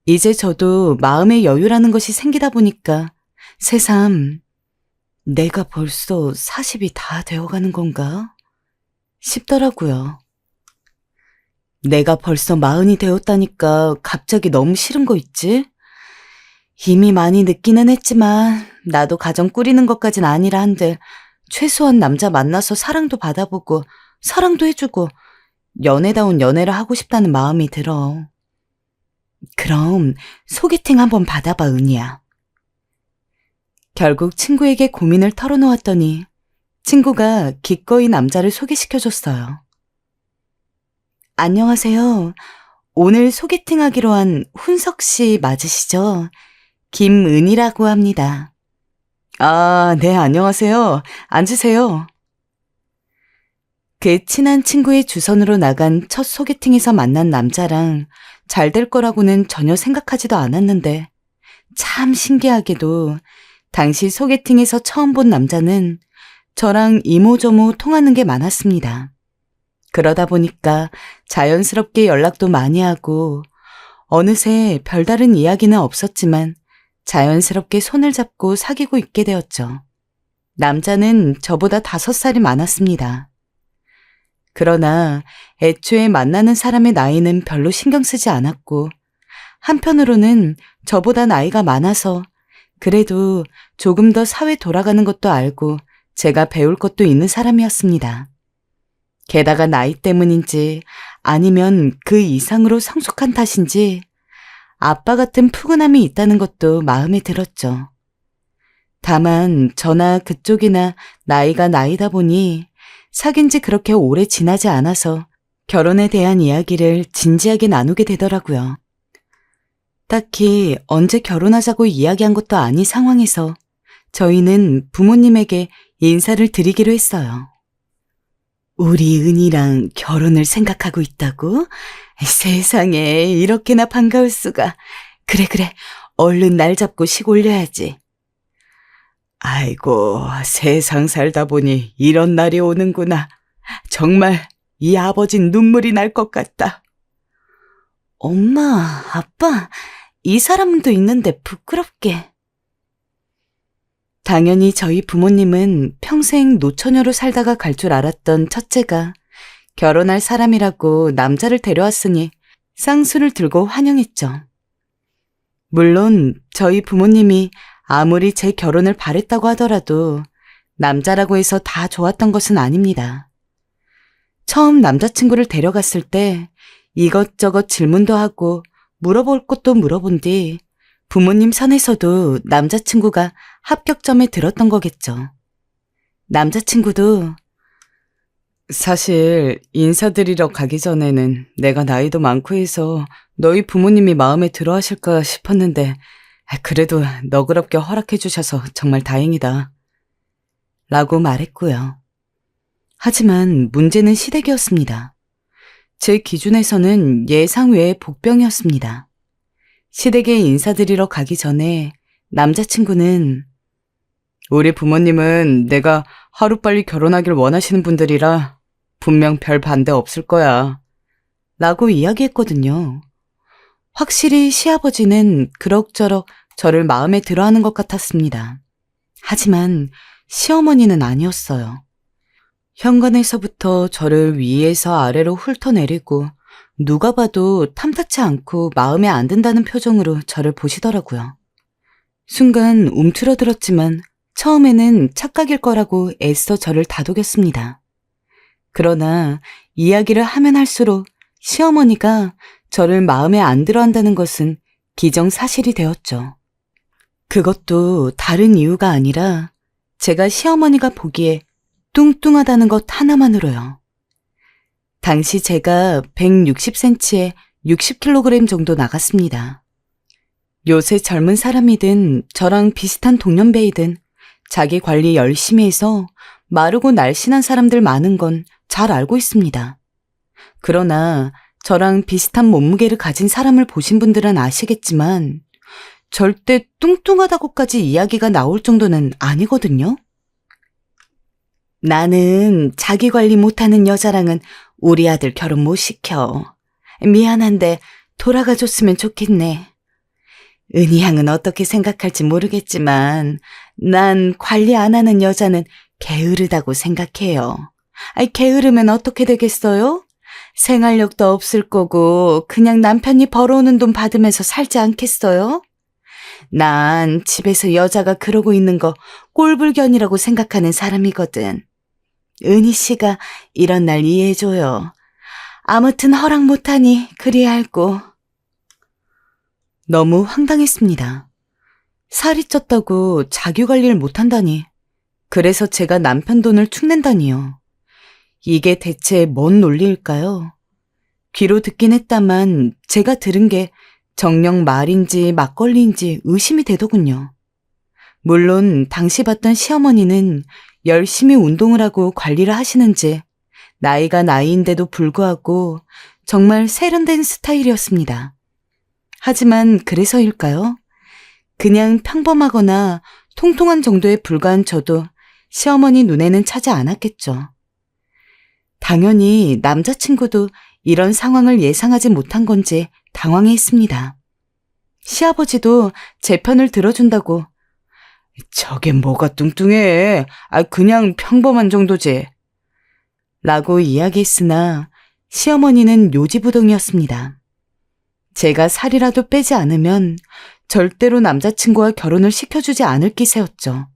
이제 저도 마음의 여유라는 것이 생기다 보니까 새삼 내가 벌써 40이 다 되어가는 건가 싶더라고요. 내가 벌써 40이 되었다니까 갑자기 너무 싫은 거 있지? 이미 많이 늦기는 했지만 나도 가정 꾸리는 것까진 아니라 한들 최소한 남자 만나서 사랑도 받아보고 사랑도 해주고 연애다운 연애를 하고 싶다는 마음이 들어. 그럼 소개팅 한번 받아봐, 은희야. 결국 친구에게 고민을 털어놓았더니 친구가 기꺼이 남자를 소개시켜줬어요. 안녕하세요. 오늘 소개팅하기로 한 훈석 씨 맞으시죠? 김은이라고 합니다. 아, 네, 안녕하세요. 앉으세요. 그 친한 친구의 주선으로 나간 첫 소개팅에서 만난 남자랑 잘 될 거라고는 전혀 생각하지도 않았는데 참 신기하게도 당시 소개팅에서 처음 본 남자는 저랑 이모저모 통하는 게 많았습니다. 그러다 보니까 자연스럽게 연락도 많이 하고 어느새 별다른 이야기는 없었지만 자연스럽게 손을 잡고 사귀고 있게 되었죠. 남자는 저보다 5살이 많았습니다. 그러나 애초에 만나는 사람의 나이는 별로 신경 쓰지 않았고 한편으로는 저보다 나이가 많아서 그래도 조금 더 사회 돌아가는 것도 알고 제가 배울 것도 있는 사람이었습니다. 게다가 나이 때문인지 아니면 그 이상으로 성숙한 탓인지 아빠 같은 푸근함이 있다는 것도 마음에 들었죠. 다만 저나 그쪽이나 나이가 나이다 보니 사귄 지 그렇게 오래 지나지 않아서 결혼에 대한 이야기를 진지하게 나누게 되더라고요. 딱히 언제 결혼하자고 이야기한 것도 아닌 상황에서 저희는 부모님에게 인사를 드리기로 했어요. 우리 은이랑 결혼을 생각하고 있다고? 세상에 이렇게나 반가울 수가. 그래, 얼른 날 잡고 식 올려야지. 아이고, 세상 살다 보니 이런 날이 오는구나. 정말 이 아버진 눈물이 날 것 같다. 엄마, 아빠, 이 사람도 있는데 부끄럽게. 당연히 저희 부모님은 평생 노처녀로 살다가 갈 줄 알았던 첫째가 결혼할 사람이라고 남자를 데려왔으니 쌍수를 들고 환영했죠. 물론 저희 부모님이 아무리 제 결혼을 바랬다고 하더라도 남자라고 해서 다 좋았던 것은 아닙니다. 처음 남자친구를 데려갔을 때 이것저것 질문도 하고 물어볼 것도 물어본 뒤 부모님 선에서도 남자친구가 합격점에 들었던 거겠죠. 남자친구도 사실 인사드리러 가기 전에는 내가 나이도 많고 해서 너희 부모님이 마음에 들어 하실까 싶었는데 그래도 너그럽게 허락해 주셔서 정말 다행이다. 라고 말했고요. 하지만 문제는 시댁이었습니다. 제 기준에서는 예상 외의 복병이었습니다. 시댁에 인사드리러 가기 전에 남자친구는 우리 부모님은 내가 하루빨리 결혼하길 원하시는 분들이라 분명 별 반대 없을 거야. 라고 이야기했거든요. 확실히 시아버지는 그럭저럭 저를 마음에 들어하는 것 같았습니다. 하지만 시어머니는 아니었어요. 현관에서부터 저를 위에서 아래로 훑어내리고 누가 봐도 탐탁치 않고 마음에 안 든다는 표정으로 저를 보시더라고요. 순간 움츠러들었지만 처음에는 착각일 거라고 애써 저를 다독였습니다. 그러나 이야기를 하면 할수록 시어머니가 저를 마음에 안 들어 한다는 것은 기정사실이 되었죠. 그것도 다른 이유가 아니라 제가 시어머니가 보기에 뚱뚱하다는 것 하나만으로요. 당시 제가 160cm에 60kg 정도 나갔습니다. 요새 젊은 사람이든 저랑 비슷한 동년배이든 자기 관리 열심히 해서 마르고 날씬한 사람들 많은 건 잘 알고 있습니다. 그러나 저랑 비슷한 몸무게를 가진 사람을 보신 분들은 아시겠지만 절대 뚱뚱하다고까지 이야기가 나올 정도는 아니거든요. 나는 자기 관리 못하는 여자랑은 우리 아들 결혼 못 시켜. 미안한데 돌아가줬으면 좋겠네. 은희 양은 어떻게 생각할지 모르겠지만 난 관리 안 하는 여자는 게으르다고 생각해요. 게으르면 어떻게 되겠어요? 생활력도 없을 거고 그냥 남편이 벌어오는 돈 받으면서 살지 않겠어요? 난 집에서 여자가 그러고 있는 거 꼴불견이라고 생각하는 사람이거든. 은희 씨가 이런 날 이해해줘요. 아무튼 허락 못하니 그리 알고. 너무 황당했습니다. 살이 쪘다고 자기관리를 못한다니. 그래서 제가 남편 돈을 축낸다니요. 이게 대체 뭔 논리일까요? 귀로 듣긴 했다만 제가 들은 게 정녕 말인지 막걸리인지 의심이 되더군요. 물론 당시 봤던 시어머니는 열심히 운동을 하고 관리를 하시는지 나이가 나이인데도 불구하고 정말 세련된 스타일이었습니다. 하지만 그래서일까요? 그냥 평범하거나 통통한 정도에 불과한 저도 시어머니 눈에는 차지 않았겠죠. 당연히 남자친구도 이런 상황을 예상하지 못한 건지 당황해했습니다. 시아버지도 제 편을 들어준다고 저게 뭐가 뚱뚱해. 그냥 평범한 정도지. 라고 이야기했으나 시어머니는 요지부동이었습니다. 제가 살이라도 빼지 않으면 절대로 남자친구와 결혼을 시켜주지 않을 기세였죠.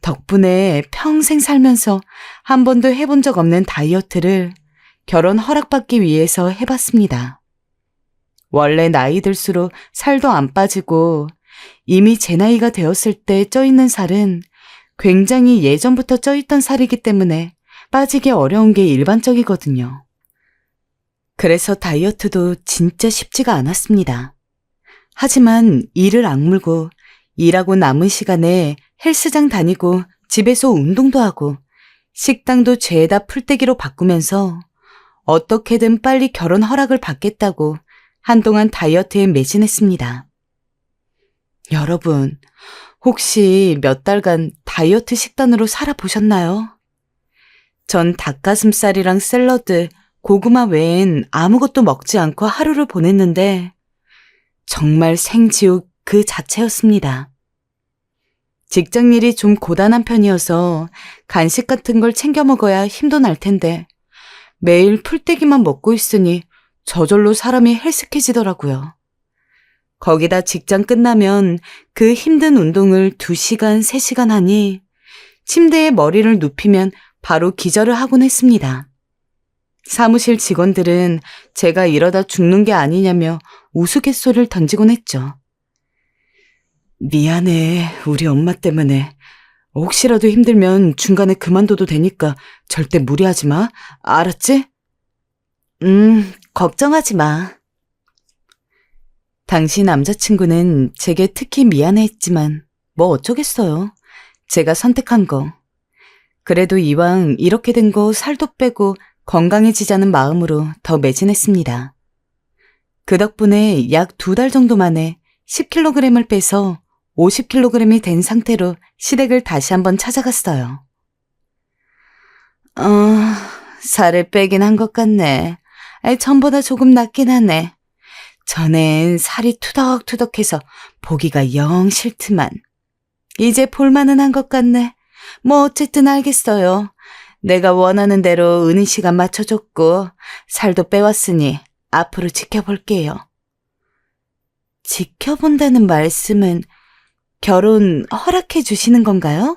덕분에 평생 살면서 한 번도 해본 적 없는 다이어트를 결혼 허락받기 위해서 해봤습니다. 원래 나이 들수록 살도 안 빠지고 이미 제 나이가 되었을 때 쪄있는 살은 굉장히 예전부터 쪄있던 살이기 때문에 빠지기 어려운 게 일반적이거든요. 그래서 다이어트도 진짜 쉽지가 않았습니다. 하지만 이를 악물고 일하고 남은 시간에 헬스장 다니고 집에서 운동도 하고 식당도 죄다 풀떼기로 바꾸면서 어떻게든 빨리 결혼 허락을 받겠다고 한동안 다이어트에 매진했습니다. 여러분, 혹시 몇 달간 다이어트 식단으로 살아보셨나요? 전 닭가슴살이랑 샐러드, 고구마 외엔 아무것도 먹지 않고 하루를 보냈는데 정말 생지옥 그 자체였습니다. 직장일이 좀 고단한 편이어서 간식 같은 걸 챙겨 먹어야 힘도 날 텐데 매일 풀떼기만 먹고 있으니 저절로 사람이 헬스케지더라고요. 거기다 직장 끝나면 그 힘든 운동을 2시간, 3시간 하니 침대에 머리를 눕히면 바로 기절을 하곤 했습니다. 사무실 직원들은 제가 이러다 죽는 게 아니냐며 우스갯소리를 던지곤 했죠. 미안해, 우리 엄마 때문에. 혹시라도 힘들면 중간에 그만둬도 되니까 절대 무리하지 마. 알았지? 걱정하지 마. 당시 남자친구는 제게 특히 미안해했지만 뭐 어쩌겠어요. 제가 선택한 거. 그래도 이왕 이렇게 된 거 살도 빼고 건강해지자는 마음으로 더 매진했습니다. 그 덕분에 약 2달 정도 만에 10kg을 빼서 50kg이 된 상태로 시댁을 다시 한번 찾아갔어요. 살을 빼긴 한 것 같네. 전보다 조금 낫긴 하네. 전엔 살이 투덕투덕해서 보기가 영 싫지만 이제 볼만은 한 것 같네. 뭐 어쨌든 알겠어요. 내가 원하는 대로 은희 씨가 맞춰줬고 살도 빼왔으니 앞으로 지켜볼게요. 지켜본다는 말씀은 결혼 허락해 주시는 건가요?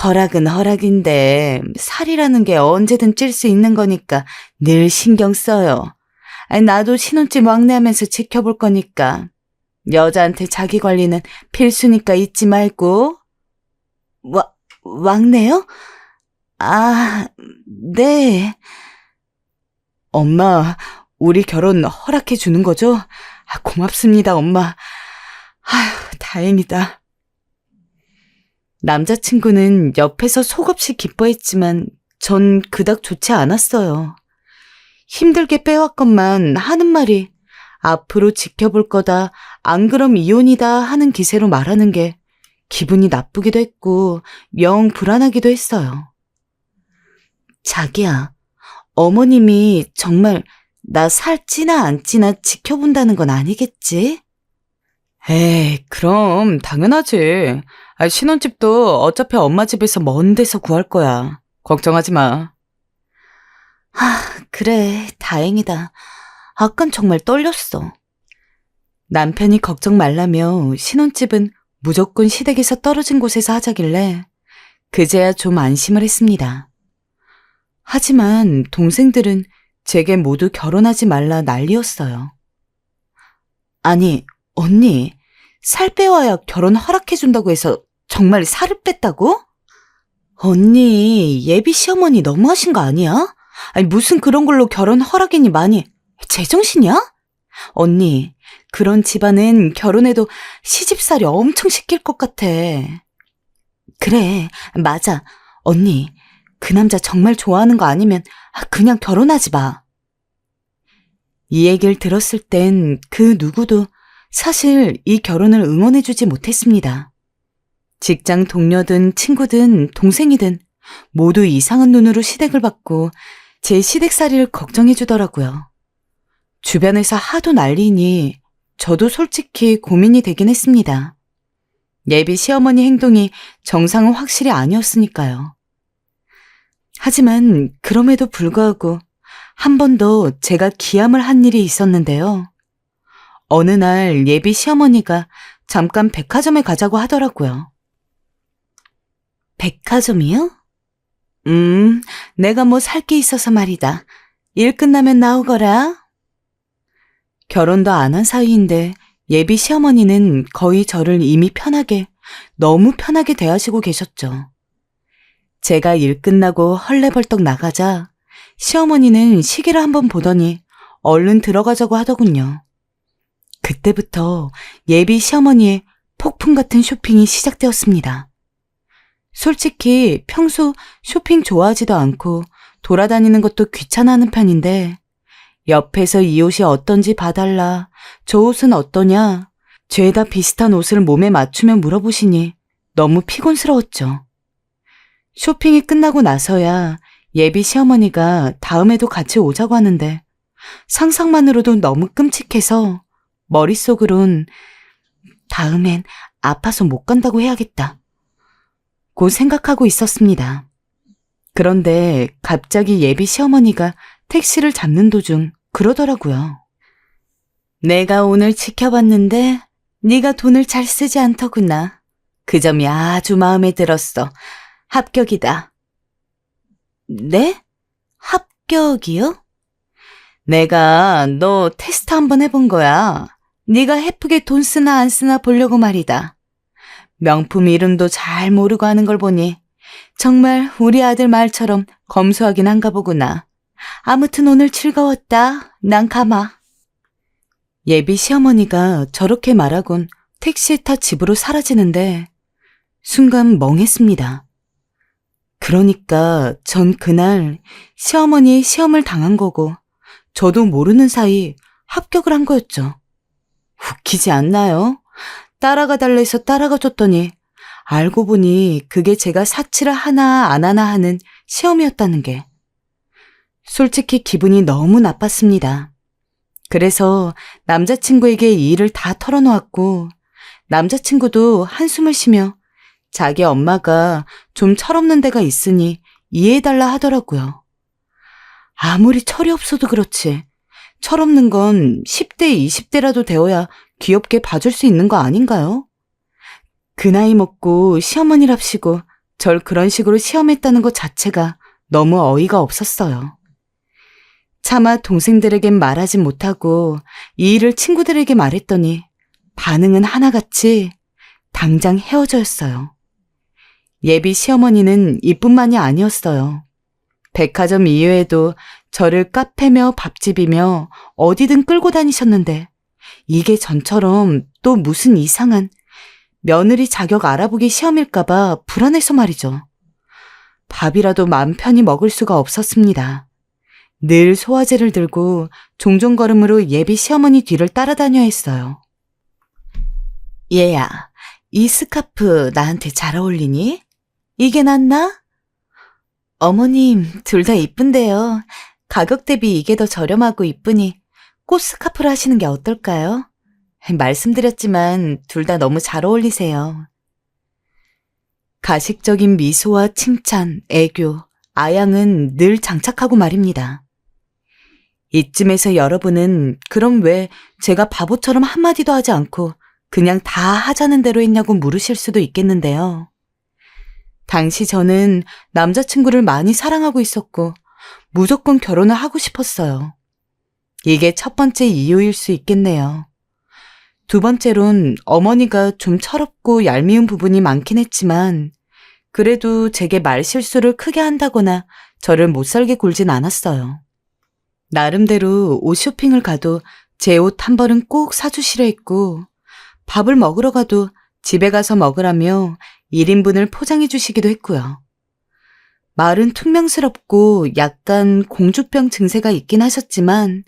허락은 허락인데 살이라는 게 언제든 찔 수 있는 거니까 늘 신경 써요. 나도 신혼집 왕래하면서 지켜볼 거니까 여자한테 자기 관리는 필수니까 잊지 말고. 왕래요? 네. 엄마, 우리 결혼 허락해 주는 거죠? 고맙습니다, 엄마. 다행이다. 남자친구는 옆에서 속없이 기뻐했지만 전 그닥 좋지 않았어요. 힘들게 빼왔건만 하는 말이 앞으로 지켜볼 거다, 안 그럼 이혼이다 하는 기세로 말하는 게 기분이 나쁘기도 했고 영 불안하기도 했어요. 자기야, 어머님이 정말 나 살찌나 안 찌나 지켜본다는 건 아니겠지? 에이, 그럼 당연하지. 신혼집도 어차피 엄마 집에서 먼 데서 구할 거야. 걱정하지 마. 그래, 다행이다. 아깐 정말 떨렸어. 남편이 걱정 말라며 신혼집은 무조건 시댁에서 떨어진 곳에서 하자길래 그제야 좀 안심을 했습니다. 하지만 동생들은 제게 모두 결혼하지 말라 난리였어요. 아니, 언니, 살 빼와야 결혼 허락해준다고 해서 정말 살을 뺐다고? 언니, 예비 시어머니 너무하신 거 아니야? 아니, 무슨 그런 걸로 결혼 허락이니 많이. 제정신이야? 언니, 그런 집안은 결혼해도 시집살이 엄청 시킬 것 같아. 그래, 맞아. 언니, 그 남자 정말 좋아하는 거 아니면 그냥 결혼하지 마. 이 얘기를 들었을 땐 그 누구도 사실 이 결혼을 응원해주지 못했습니다. 직장 동료든 친구든 동생이든 모두 이상한 눈으로 시댁을 받고 제 시댁살이를 걱정해주더라고요. 주변에서 하도 난리니 저도 솔직히 고민이 되긴 했습니다. 예비 시어머니 행동이 정상은 확실히 아니었으니까요. 하지만 그럼에도 불구하고 한 번 더 제가 기함을 한 일이 있었는데요. 어느 날 예비 시어머니가 잠깐 백화점에 가자고 하더라고요. 백화점이요? 내가 뭐 살 게 있어서 말이다. 일 끝나면 나오거라. 결혼도 안 한 사이인데 예비 시어머니는 거의 저를 이미 편하게, 너무 편하게 대하시고 계셨죠. 제가 일 끝나고 헐레벌떡 나가자 시어머니는 시계를 한번 보더니 얼른 들어가자고 하더군요. 그때부터 예비 시어머니의 폭풍 같은 쇼핑이 시작되었습니다. 솔직히 평소 쇼핑 좋아하지도 않고 돌아다니는 것도 귀찮아하는 편인데 옆에서 이 옷이 어떤지 봐달라, 저 옷은 어떠냐, 죄다 비슷한 옷을 몸에 맞추며 물어보시니 너무 피곤스러웠죠. 쇼핑이 끝나고 나서야 예비 시어머니가 다음에도 같이 오자고 하는데 상상만으로도 너무 끔찍해서 머릿속으론 다음엔 아파서 못 간다고 해야겠다 고 생각하고 있었습니다. 그런데 갑자기 예비 시어머니가 택시를 잡는 도중 그러더라고요. 내가 오늘 지켜봤는데 네가 돈을 잘 쓰지 않더구나. 그 점이 아주 마음에 들었어. 합격이다. 네? 합격이요? 내가 너 테스트 한번 해본 거야. 네가 예쁘게 돈 쓰나 안 쓰나 보려고 말이다. 명품 이름도 잘 모르고 하는 걸 보니 정말 우리 아들 말처럼 검소하긴 한가 보구나. 아무튼 오늘 즐거웠다. 난 가마. 예비 시어머니가 저렇게 말하곤 택시에 타 집으로 사라지는데 순간 멍했습니다. 그러니까 전 그날 시어머니의 시험을 당한 거고 저도 모르는 사이 합격을 한 거였죠. 웃기지 않나요? 따라가 달래서 따라가 줬더니 알고 보니 그게 제가 사치를 하나 안 하나 하는 시험이었다는 게. 솔직히 기분이 너무 나빴습니다. 그래서 남자친구에게 이 일을 다 털어놓았고 남자친구도 한숨을 쉬며 자기 엄마가 좀 철없는 데가 있으니 이해해달라 하더라고요. 아무리 철이 없어도 그렇지 철없는 건 10대, 20대라도 되어야 귀엽게 봐줄 수 있는 거 아닌가요? 그 나이 먹고 시어머니랍시고 절 그런 식으로 시험했다는 것 자체가 너무 어이가 없었어요. 차마 동생들에겐 말하지 못하고 이 일을 친구들에게 말했더니 반응은 하나같이 당장 헤어져였어요. 예비 시어머니는 이뿐만이 아니었어요. 백화점 이외에도 저를 카페며 밥집이며 어디든 끌고 다니셨는데 이게 전처럼 또 무슨 이상한 며느리 자격 알아보기 시험일까봐 불안해서 말이죠. 밥이라도 맘 편히 먹을 수가 없었습니다. 늘 소화제를 들고 종종걸음으로 예비 시어머니 뒤를 따라다녀야 했어요. 얘야, 이 스카프 나한테 잘 어울리니? 이게 낫나? 어머님, 둘 다 이쁜데요. 가격 대비 이게 더 저렴하고 이쁘니 꽃 스카프를 하시는 게 어떨까요? 말씀드렸지만 둘 다 너무 잘 어울리세요. 가식적인 미소와 칭찬, 애교, 아양은 늘 장착하고 말입니다. 이쯤에서 여러분은 그럼 왜 제가 바보처럼 한마디도 하지 않고 그냥 다 하자는 대로 했냐고 물으실 수도 있겠는데요. 당시 저는 남자친구를 많이 사랑하고 있었고 무조건 결혼을 하고 싶었어요. 이게 첫 번째 이유일 수 있겠네요. 두 번째론 어머니가 좀 철없고 얄미운 부분이 많긴 했지만 그래도 제게 말실수를 크게 한다거나 저를 못살게 굴진 않았어요. 나름대로 옷 쇼핑을 가도 제 옷 한 벌은 꼭 사주시려 했고 밥을 먹으러 가도 집에 가서 먹으라며 1인분을 포장해 주시기도 했고요. 말은 퉁명스럽고 약간 공주병 증세가 있긴 하셨지만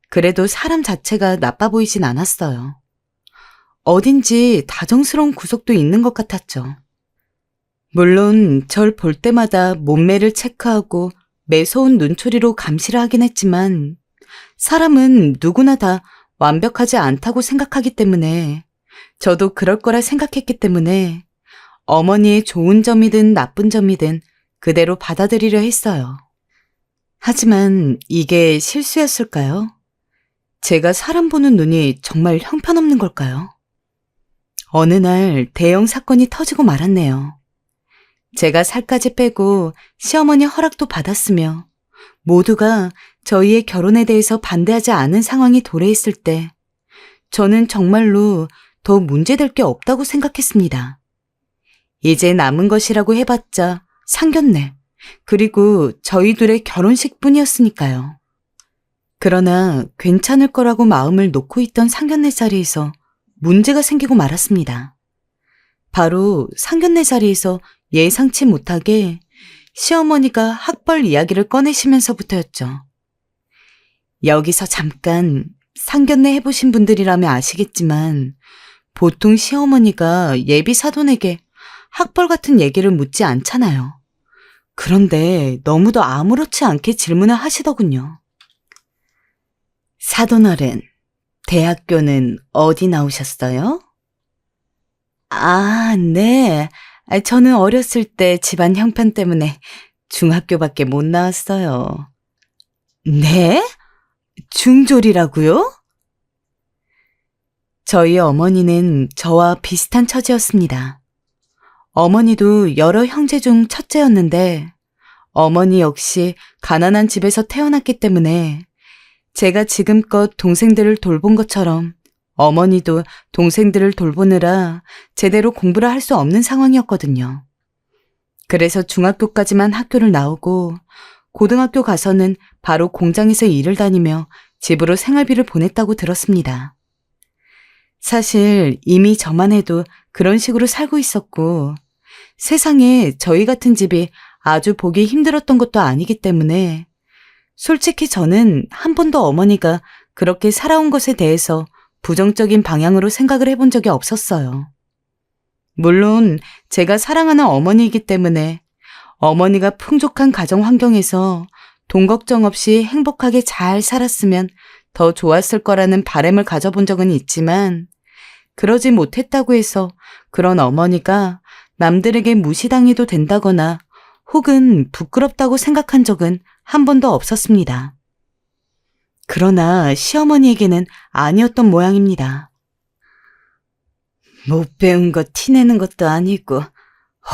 그래도 사람 자체가 나빠 보이진 않았어요. 어딘지 다정스러운 구석도 있는 것 같았죠. 물론 절 볼 때마다 몸매를 체크하고 매서운 눈초리로 감시를 하긴 했지만 사람은 누구나 다 완벽하지 않다고 생각하기 때문에 저도 그럴 거라 생각했기 때문에 어머니의 좋은 점이든 나쁜 점이든 그대로 받아들이려 했어요. 하지만 이게 실수였을까요? 제가 사람 보는 눈이 정말 형편없는 걸까요? 어느 날 대형 사건이 터지고 말았네요. 제가 살까지 빼고 시어머니 허락도 받았으며 모두가 저희의 결혼에 대해서 반대하지 않은 상황이 도래했을 때 저는 정말로 더 문제될 게 없다고 생각했습니다. 이제 남은 것이라고 해봤자 상견례 그리고 저희 둘의 결혼식뿐이었으니까요. 그러나 괜찮을 거라고 마음을 놓고 있던 상견례 자리에서 문제가 생기고 말았습니다. 바로 상견례 자리에서 예상치 못하게 시어머니가 학벌 이야기를 꺼내시면서부터였죠. 여기서 잠깐 상견례 해보신 분들이라면 아시겠지만 보통 시어머니가 예비 사돈에게 학벌 같은 얘기를 묻지 않잖아요. 그런데 너무도 아무렇지 않게 질문을 하시더군요. 사돈어른, 대학교는 어디 나오셨어요? 아, 네. 저는 어렸을 때 집안 형편 때문에 중학교밖에 못 나왔어요. 네? 중졸이라고요? 저희 어머니는 저와 비슷한 처지였습니다. 어머니도 여러 형제 중 첫째였는데 어머니 역시 가난한 집에서 태어났기 때문에 제가 지금껏 동생들을 돌본 것처럼 어머니도 동생들을 돌보느라 제대로 공부를 할 수 없는 상황이었거든요. 그래서 중학교까지만 학교를 나오고 고등학교 가서는 바로 공장에서 일을 다니며 집으로 생활비를 보냈다고 들었습니다. 사실 이미 저만 해도 그런 식으로 살고 있었고 세상에 저희 같은 집이 아주 보기 힘들었던 것도 아니기 때문에 솔직히 저는 한 번도 어머니가 그렇게 살아온 것에 대해서 부정적인 방향으로 생각을 해본 적이 없었어요. 물론 제가 사랑하는 어머니이기 때문에 어머니가 풍족한 가정 환경에서 돈 걱정 없이 행복하게 잘 살았으면 더 좋았을 거라는 바람을 가져본 적은 있지만 그러지 못했다고 해서 그런 어머니가 남들에게 무시당해도 된다거나 혹은 부끄럽다고 생각한 적은 한 번도 없었습니다. 그러나 시어머니에게는 아니었던 모양입니다. 못 배운 거 티내는 것도 아니고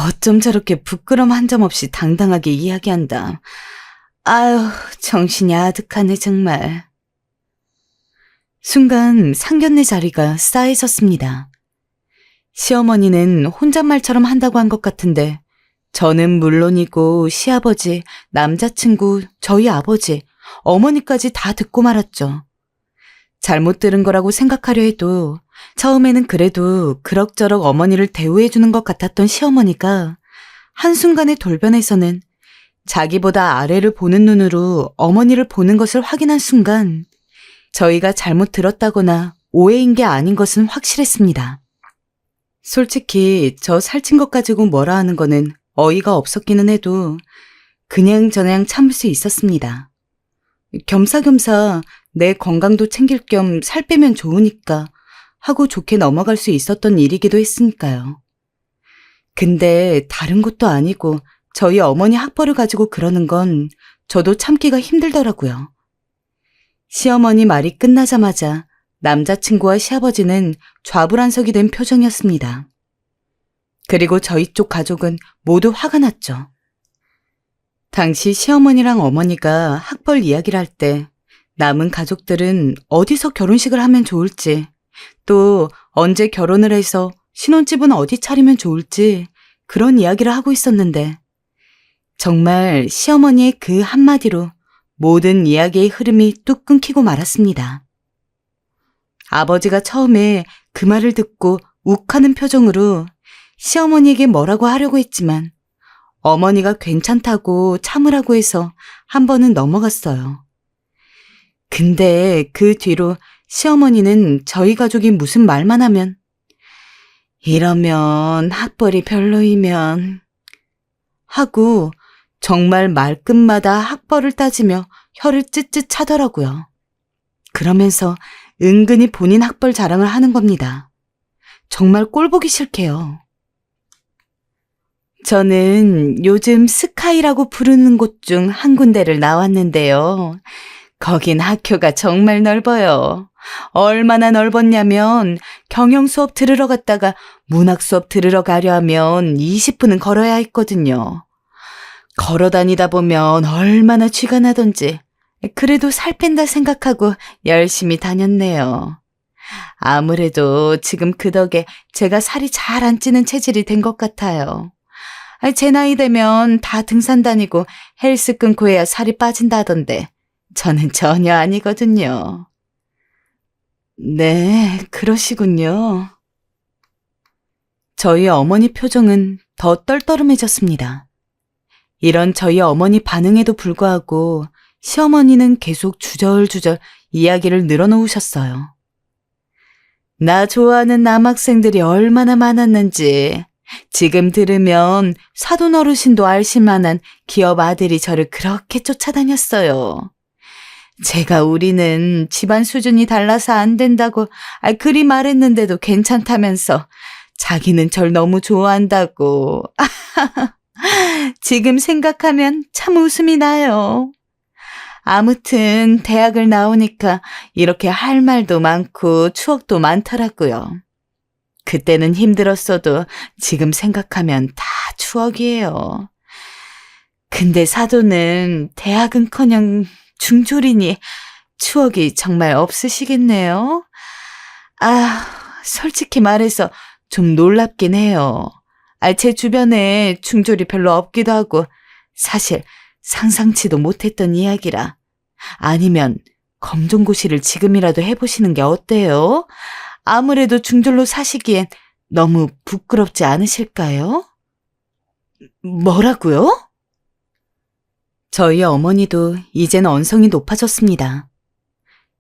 어쩜 저렇게 부끄럼 한 점 없이 당당하게 이야기한다. 아유, 정신이 아득하네 정말. 순간 상견례 자리가 싸해졌습니다. 시어머니는 혼잣말처럼 한다고 한 것 같은데 저는 물론이고 시아버지, 남자친구, 저희 아버지, 어머니까지 다 듣고 말았죠. 잘못 들은 거라고 생각하려 해도 처음에는 그래도 그럭저럭 어머니를 대우해주는 것 같았던 시어머니가 한순간의 돌변에서는 자기보다 아래를 보는 눈으로 어머니를 보는 것을 확인한 순간 저희가 잘못 들었다거나 오해인 게 아닌 것은 확실했습니다. 솔직히 저 살찐 것 가지고 뭐라 하는 거는 어이가 없었기는 해도 그냥저냥 참을 수 있었습니다. 겸사겸사 내 건강도 챙길 겸 살 빼면 좋으니까 하고 좋게 넘어갈 수 있었던 일이기도 했으니까요. 근데 다른 것도 아니고 저희 어머니 학벌을 가지고 그러는 건 저도 참기가 힘들더라고요. 시어머니 말이 끝나자마자 남자친구와 시아버지는 좌불안석이 된 표정이었습니다. 그리고 저희 쪽 가족은 모두 화가 났죠. 당시 시어머니랑 어머니가 학벌 이야기를 할 때 남은 가족들은 어디서 결혼식을 하면 좋을지 또 언제 결혼을 해서 신혼집은 어디 차리면 좋을지 그런 이야기를 하고 있었는데 정말 시어머니의 그 한마디로 모든 이야기의 흐름이 뚝 끊기고 말았습니다. 아버지가 처음에 그 말을 듣고 욱하는 표정으로 시어머니에게 뭐라고 하려고 했지만 어머니가 괜찮다고 참으라고 해서 한 번은 넘어갔어요. 근데 그 뒤로 시어머니는 저희 가족이 무슨 말만 하면 이러면 학벌이 별로이면 하고 정말 말끝마다 학벌을 따지며 혀를 쯧쯧 차더라고요. 그러면서 은근히 본인 학벌 자랑을 하는 겁니다. 정말 꼴보기 싫게요. 저는 요즘 스카이라고 부르는 곳 중 한 군데를 나왔는데요. 거긴 학교가 정말 넓어요. 얼마나 넓었냐면 경영 수업 들으러 갔다가 문학 수업 들으러 가려 하면 20분은 걸어야 했거든요. 걸어 다니다 보면 얼마나 쥐가 나던지 그래도 살 뺀다 생각하고 열심히 다녔네요. 아무래도 지금 그 덕에 제가 살이 잘 안 찌는 체질이 된 것 같아요. 제 나이 되면 다 등산 다니고 헬스 끊고 해야 살이 빠진다던데 저는 전혀 아니거든요. 네, 그러시군요. 저희 어머니 표정은 더 떨떠름해졌습니다. 이런 저희 어머니 반응에도 불구하고 시어머니는 계속 주절주절 이야기를 늘어놓으셨어요. 나 좋아하는 남학생들이 얼마나 많았는지 지금 들으면 사돈 어르신도 알실 만한 기업 아들이 저를 그렇게 쫓아다녔어요. 제가 우리는 집안 수준이 달라서 안 된다고 그리 말했는데도 괜찮다면서 자기는 절 너무 좋아한다고. 지금 생각하면 참 웃음이 나요. 아무튼 대학을 나오니까 이렇게 할 말도 많고 추억도 많더라고요. 그때는 힘들었어도 지금 생각하면 다 추억이에요. 근데 사돈은 대학은커녕 중졸이니 추억이 정말 없으시겠네요. 솔직히 말해서 좀 놀랍긴 해요. 제 주변에 중졸이 별로 없기도 하고 사실 상상치도 못했던 이야기라. 아니면 검정고시를 지금이라도 해보시는 게 어때요? 아무래도 중졸로 사시기엔 너무 부끄럽지 않으실까요? 뭐라고요? 저희 어머니도 이젠 언성이 높아졌습니다.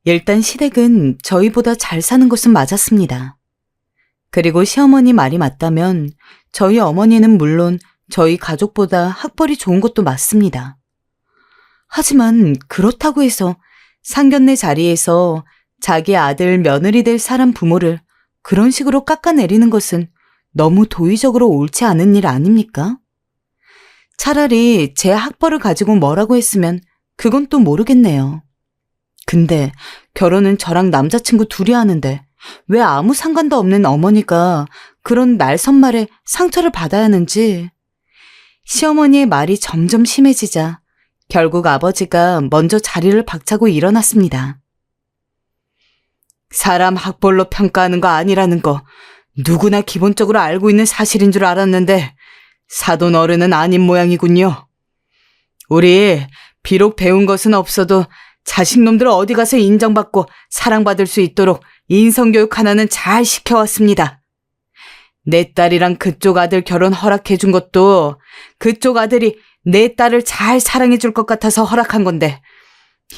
일단 시댁은 저희보다 잘 사는 것은 맞았습니다. 그리고 시어머니 말이 맞다면 저희 어머니는 물론 저희 가족보다 학벌이 좋은 것도 맞습니다. 하지만 그렇다고 해서 상견례 자리에서 자기 아들 며느리 될 사람 부모를 그런 식으로 깎아내리는 것은 너무 도의적으로 옳지 않은 일 아닙니까? 차라리 제 학벌을 가지고 뭐라고 했으면 그건 또 모르겠네요. 근데 결혼은 저랑 남자친구 둘이 하는데 왜 아무 상관도 없는 어머니가 그런 날선말에 상처를 받아야 하는지. 시어머니의 말이 점점 심해지자 결국 아버지가 먼저 자리를 박차고 일어났습니다. 사람 학벌로 평가하는 거 아니라는 거 누구나 기본적으로 알고 있는 사실인 줄 알았는데 사돈 어른은 아닌 모양이군요. 우리 비록 배운 것은 없어도 자식놈들 어디 가서 인정받고 사랑받을 수 있도록 인성교육 하나는 잘 시켜왔습니다. 내 딸이랑 그쪽 아들 결혼 허락해준 것도 그쪽 아들이 내 딸을 잘 사랑해줄 것 같아서 허락한 건데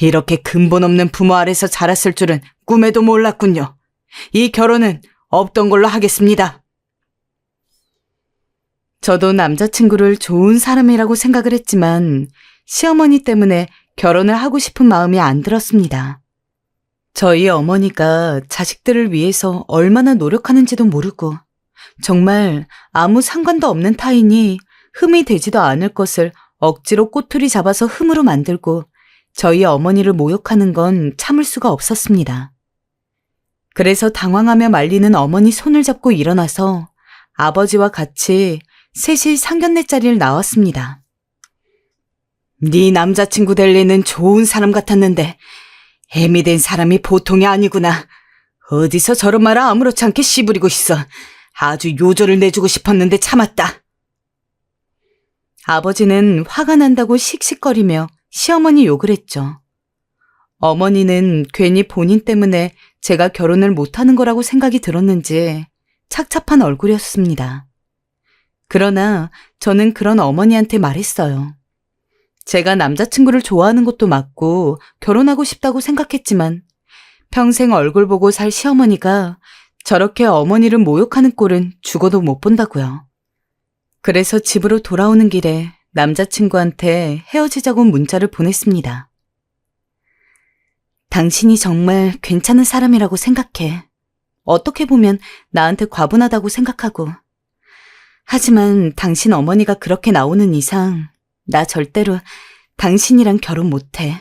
이렇게 근본 없는 부모 아래서 자랐을 줄은 꿈에도 몰랐군요. 이 결혼은 없던 걸로 하겠습니다. 저도 남자친구를 좋은 사람이라고 생각을 했지만 시어머니 때문에 결혼을 하고 싶은 마음이 안 들었습니다. 저희 어머니가 자식들을 위해서 얼마나 노력하는지도 모르고 정말 아무 상관도 없는 타인이 흠이 되지도 않을 것을 억지로 꼬투리 잡아서 흠으로 만들고 저희 어머니를 모욕하는 건 참을 수가 없었습니다. 그래서 당황하며 말리는 어머니 손을 잡고 일어나서 아버지와 같이 셋이 상견례 자리를 나왔습니다. 네 남자친구 될 리는 좋은 사람 같았는데 애미 된 사람이 보통이 아니구나. 어디서 저런 말을 아무렇지 않게 씨부리고 있어. 아주 요절을 내주고 싶었는데 참았다. 아버지는 화가 난다고 씩씩거리며 시어머니 욕을 했죠. 어머니는 괜히 본인 때문에 제가 결혼을 못하는 거라고 생각이 들었는지 착잡한 얼굴이었습니다. 그러나 저는 그런 어머니한테 말했어요. 제가 남자친구를 좋아하는 것도 맞고 결혼하고 싶다고 생각했지만 평생 얼굴 보고 살 시어머니가 저렇게 어머니를 모욕하는 꼴은 죽어도 못 본다고요. 그래서 집으로 돌아오는 길에 남자친구한테 헤어지자고 문자를 보냈습니다. 당신이 정말 괜찮은 사람이라고 생각해. 어떻게 보면 나한테 과분하다고 생각하고. 하지만 당신 어머니가 그렇게 나오는 이상 나 절대로 당신이랑 결혼 못해.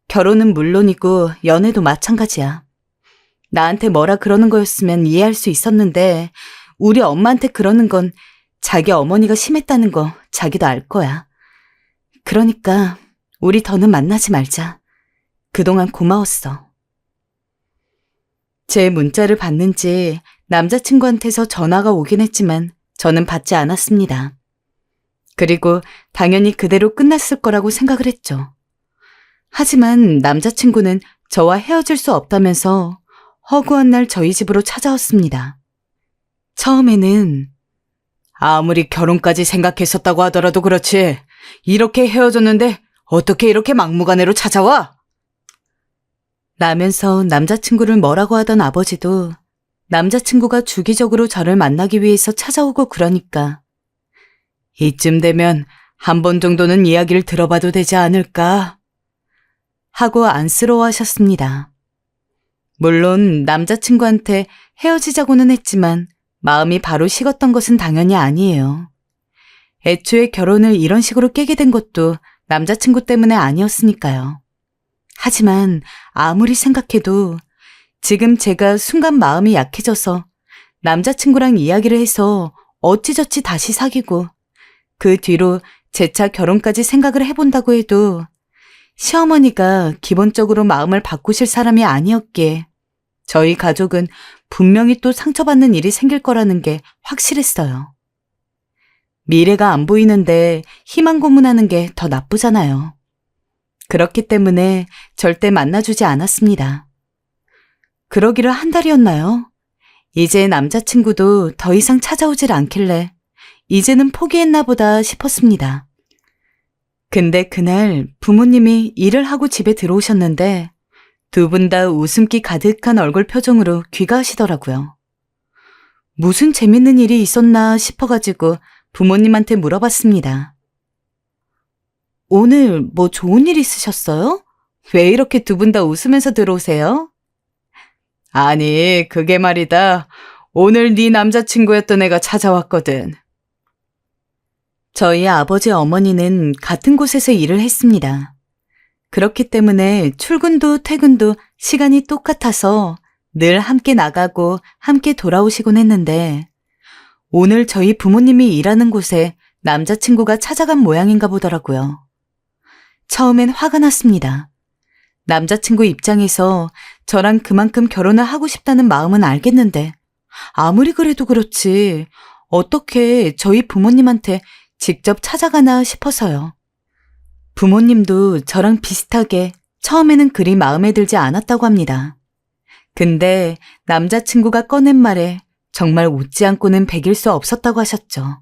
결혼은 물론이고 연애도 마찬가지야. 나한테 뭐라 그러는 거였으면 이해할 수 있었는데 우리 엄마한테 그러는 건 자기 어머니가 심했다는 거 자기도 알 거야. 그러니까 우리 더는 만나지 말자. 그동안 고마웠어. 제 문자를 받는지 남자친구한테서 전화가 오긴 했지만 저는 받지 않았습니다. 그리고 당연히 그대로 끝났을 거라고 생각을 했죠. 하지만 남자친구는 저와 헤어질 수 없다면서 허구한 날 저희 집으로 찾아왔습니다. 처음에는 아무리 결혼까지 생각했었다고 하더라도 그렇지. 이렇게 헤어졌는데 어떻게 이렇게 막무가내로 찾아와? 라면서 남자친구를 뭐라고 하던 아버지도 남자친구가 주기적으로 저를 만나기 위해서 찾아오고 그러니까 이쯤 되면 한 번 정도는 이야기를 들어봐도 되지 않을까? 하고 안쓰러워하셨습니다. 물론 남자친구한테 헤어지자고는 했지만 마음이 바로 식었던 것은 당연히 아니에요. 애초에 결혼을 이런 식으로 깨게 된 것도 남자친구 때문에 아니었으니까요. 하지만 아무리 생각해도 지금 제가 순간 마음이 약해져서 남자친구랑 이야기를 해서 어찌저찌 다시 사귀고 그 뒤로 재차 결혼까지 생각을 해본다고 해도 시어머니가 기본적으로 마음을 바꾸실 사람이 아니었기에 저희 가족은 분명히 또 상처받는 일이 생길 거라는 게 확실했어요. 미래가 안 보이는데 희망 고문하는 게 더 나쁘잖아요. 그렇기 때문에 절대 만나주지 않았습니다. 그러기를 한 달이었나요? 이제 남자친구도 더 이상 찾아오질 않길래 이제는 포기했나 보다 싶었습니다. 근데 그날 부모님이 일을 하고 집에 들어오셨는데 두 분 다 웃음기 가득한 얼굴 표정으로 귀가하시더라고요. 무슨 재밌는 일이 있었나 싶어가지고 부모님한테 물어봤습니다. 오늘 뭐 좋은 일 있으셨어요? 왜 이렇게 두 분 다 웃으면서 들어오세요? 아니, 그게 말이다. 오늘 네 남자친구였던 애가 찾아왔거든. 저희 아버지 어머니는 같은 곳에서 일을 했습니다. 그렇기 때문에 출근도 퇴근도 시간이 똑같아서 늘 함께 나가고 함께 돌아오시곤 했는데 오늘 저희 부모님이 일하는 곳에 남자친구가 찾아간 모양인가 보더라고요. 처음엔 화가 났습니다. 남자친구 입장에서 저랑 그만큼 결혼을 하고 싶다는 마음은 알겠는데 아무리 그래도 그렇지 어떻게 저희 부모님한테 직접 찾아가나 싶어서요. 부모님도 저랑 비슷하게 처음에는 그리 마음에 들지 않았다고 합니다. 근데 남자친구가 꺼낸 말에 정말 웃지 않고는 배길 수 없었다고 하셨죠.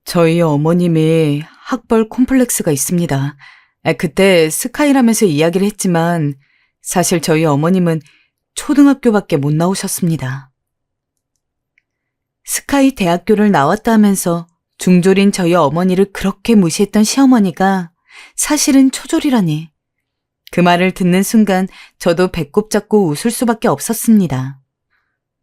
저희 어머님이 학벌 콤플렉스가 있습니다. 그때 스카이라면서 이야기를 했지만 사실 저희 어머님은 초등학교밖에 못 나오셨습니다. 스카이 대학교를 나왔다 하면서 중졸인 저희 어머니를 그렇게 무시했던 시어머니가 사실은 초졸이라니. 그 말을 듣는 순간 저도 배꼽 잡고 웃을 수밖에 없었습니다.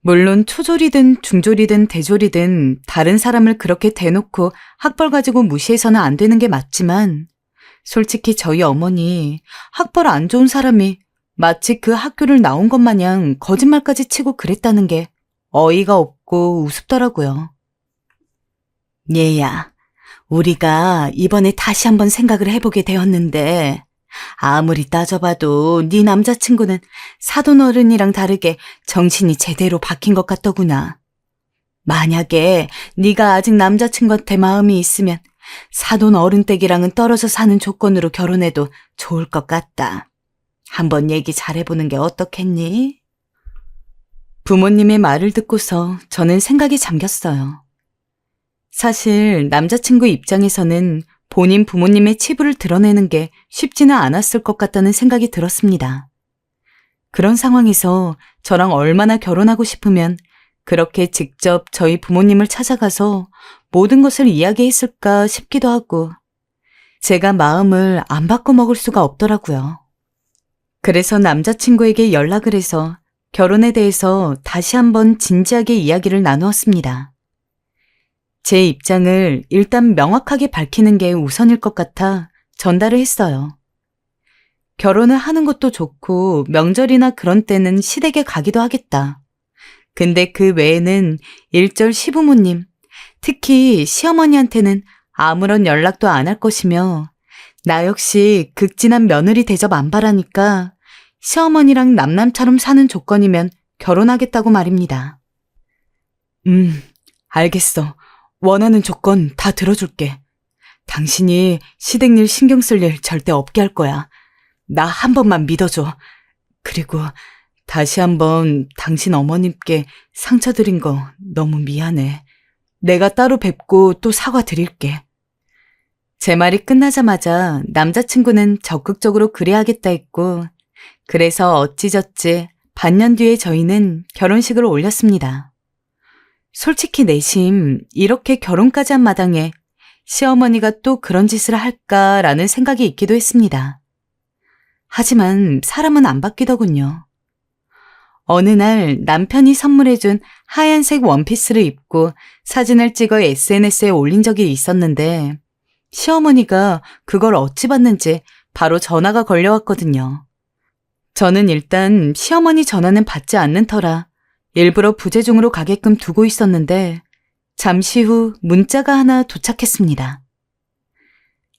물론 초졸이든 중졸이든 대졸이든 다른 사람을 그렇게 대놓고 학벌 가지고 무시해서는 안 되는 게 맞지만 솔직히 저희 어머니 학벌 안 좋은 사람이 마치 그 학교를 나온 것 마냥 거짓말까지 치고 그랬다는 게 어이가 없고 우습더라고요. 얘야, 우리가 이번에 다시 한번 생각을 해보게 되었는데 아무리 따져봐도 네 남자친구는 사돈 어른이랑 다르게 정신이 제대로 박힌 것 같더구나. 만약에 네가 아직 남자친구한테 마음이 있으면 사돈 어른 댁이랑은 떨어져 사는 조건으로 결혼해도 좋을 것 같다. 한번 얘기 잘해보는 게 어떻겠니? 부모님의 말을 듣고서 저는 생각에 잠겼어요. 사실 남자친구 입장에서는 본인 부모님의 치부를 드러내는 게 쉽지는 않았을 것 같다는 생각이 들었습니다. 그런 상황에서 저랑 얼마나 결혼하고 싶으면 그렇게 직접 저희 부모님을 찾아가서 모든 것을 이야기했을까 싶기도 하고 제가 마음을 안 바꿔먹을 수가 없더라고요. 그래서 남자친구에게 연락을 해서 결혼에 대해서 다시 한번 진지하게 이야기를 나누었습니다. 제 입장을 일단 명확하게 밝히는 게 우선일 것 같아 전달을 했어요. 결혼을 하는 것도 좋고 명절이나 그런 때는 시댁에 가기도 하겠다. 근데 그 외에는 일절 시부모님, 특히 시어머니한테는 아무런 연락도 안 할 것이며 나 역시 극진한 며느리 대접 안 바라니까 시어머니랑 남남처럼 사는 조건이면 결혼하겠다고 말입니다. 알겠어. 원하는 조건 다 들어줄게. 당신이 시댁 일 신경 쓸 일 절대 없게 할 거야. 나 한 번만 믿어줘. 그리고 다시 한번 당신 어머님께 상처 드린 거 너무 미안해. 내가 따로 뵙고 또 사과드릴게. 제 말이 끝나자마자 남자친구는 적극적으로 그래야겠다 했고 그래서 어찌저찌 반년 뒤에 저희는 결혼식을 올렸습니다. 솔직히 내심 이렇게 결혼까지 한 마당에 시어머니가 또 그런 짓을 할까라는 생각이 있기도 했습니다. 하지만 사람은 안 바뀌더군요. 어느 날 남편이 선물해준 하얀색 원피스를 입고 사진을 찍어 SNS에 올린 적이 있었는데 시어머니가 그걸 어찌 봤는지 바로 전화가 걸려왔거든요. 저는 일단 시어머니 전화는 받지 않는 터라 일부러 부재중으로 가게끔 두고 있었는데 잠시 후 문자가 하나 도착했습니다.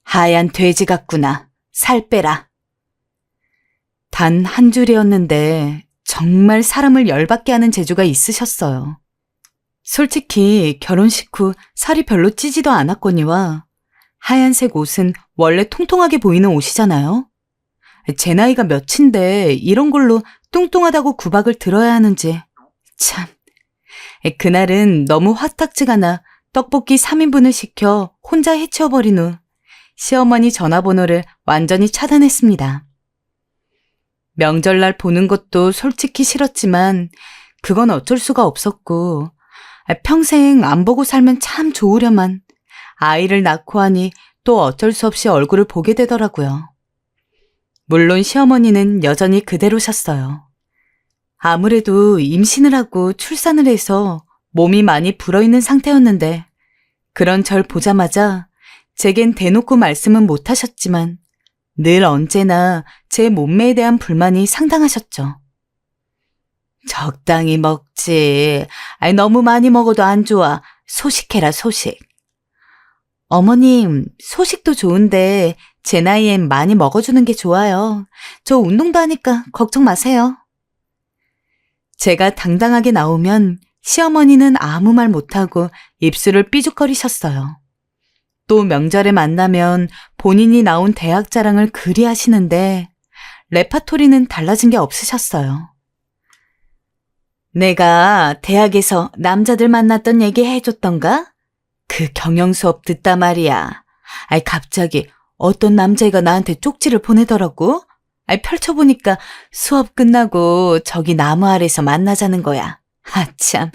하얀 돼지 같구나. 살 빼라. 단 한 줄이었는데 정말 사람을 열받게 하는 재주가 있으셨어요. 솔직히 결혼식 후 살이 별로 찌지도 않았거니와 하얀색 옷은 원래 통통하게 보이는 옷이잖아요. 제 나이가 몇인데 이런 걸로 뚱뚱하다고 구박을 들어야 하는지 참. 그날은 너무 화딱지가 나 떡볶이 3인분을 시켜 혼자 해치워버린 후 시어머니 전화번호를 완전히 차단했습니다. 명절날 보는 것도 솔직히 싫었지만 그건 어쩔 수가 없었고 평생 안 보고 살면 참 좋으려만 아이를 낳고 하니 또 어쩔 수 없이 얼굴을 보게 되더라고요. 물론 시어머니는 여전히 그대로셨어요. 아무래도 임신을 하고 출산을 해서 몸이 많이 불어있는 상태였는데 그런 절 보자마자 제겐 대놓고 말씀은 못하셨지만 늘 언제나 제 몸매에 대한 불만이 상당하셨죠. 적당히 먹지. 너무 많이 먹어도 안 좋아. 소식해라, 소식. 어머님, 소식도 좋은데 제 나이엔 많이 먹어주는 게 좋아요. 저 운동도 하니까 걱정 마세요. 제가 당당하게 나오면 시어머니는 아무 말 못하고 입술을 삐죽거리셨어요. 또 명절에 만나면 본인이 나온 대학 자랑을 그리 하시는데 레파토리는 달라진 게 없으셨어요. 내가 대학에서 남자들 만났던 얘기 해줬던가? 그 경영 수업 듣다 말이야. 갑자기 어떤 남자애가 나한테 쪽지를 보내더라고. 펼쳐보니까 수업 끝나고 저기 나무 아래서 만나자는 거야. 참,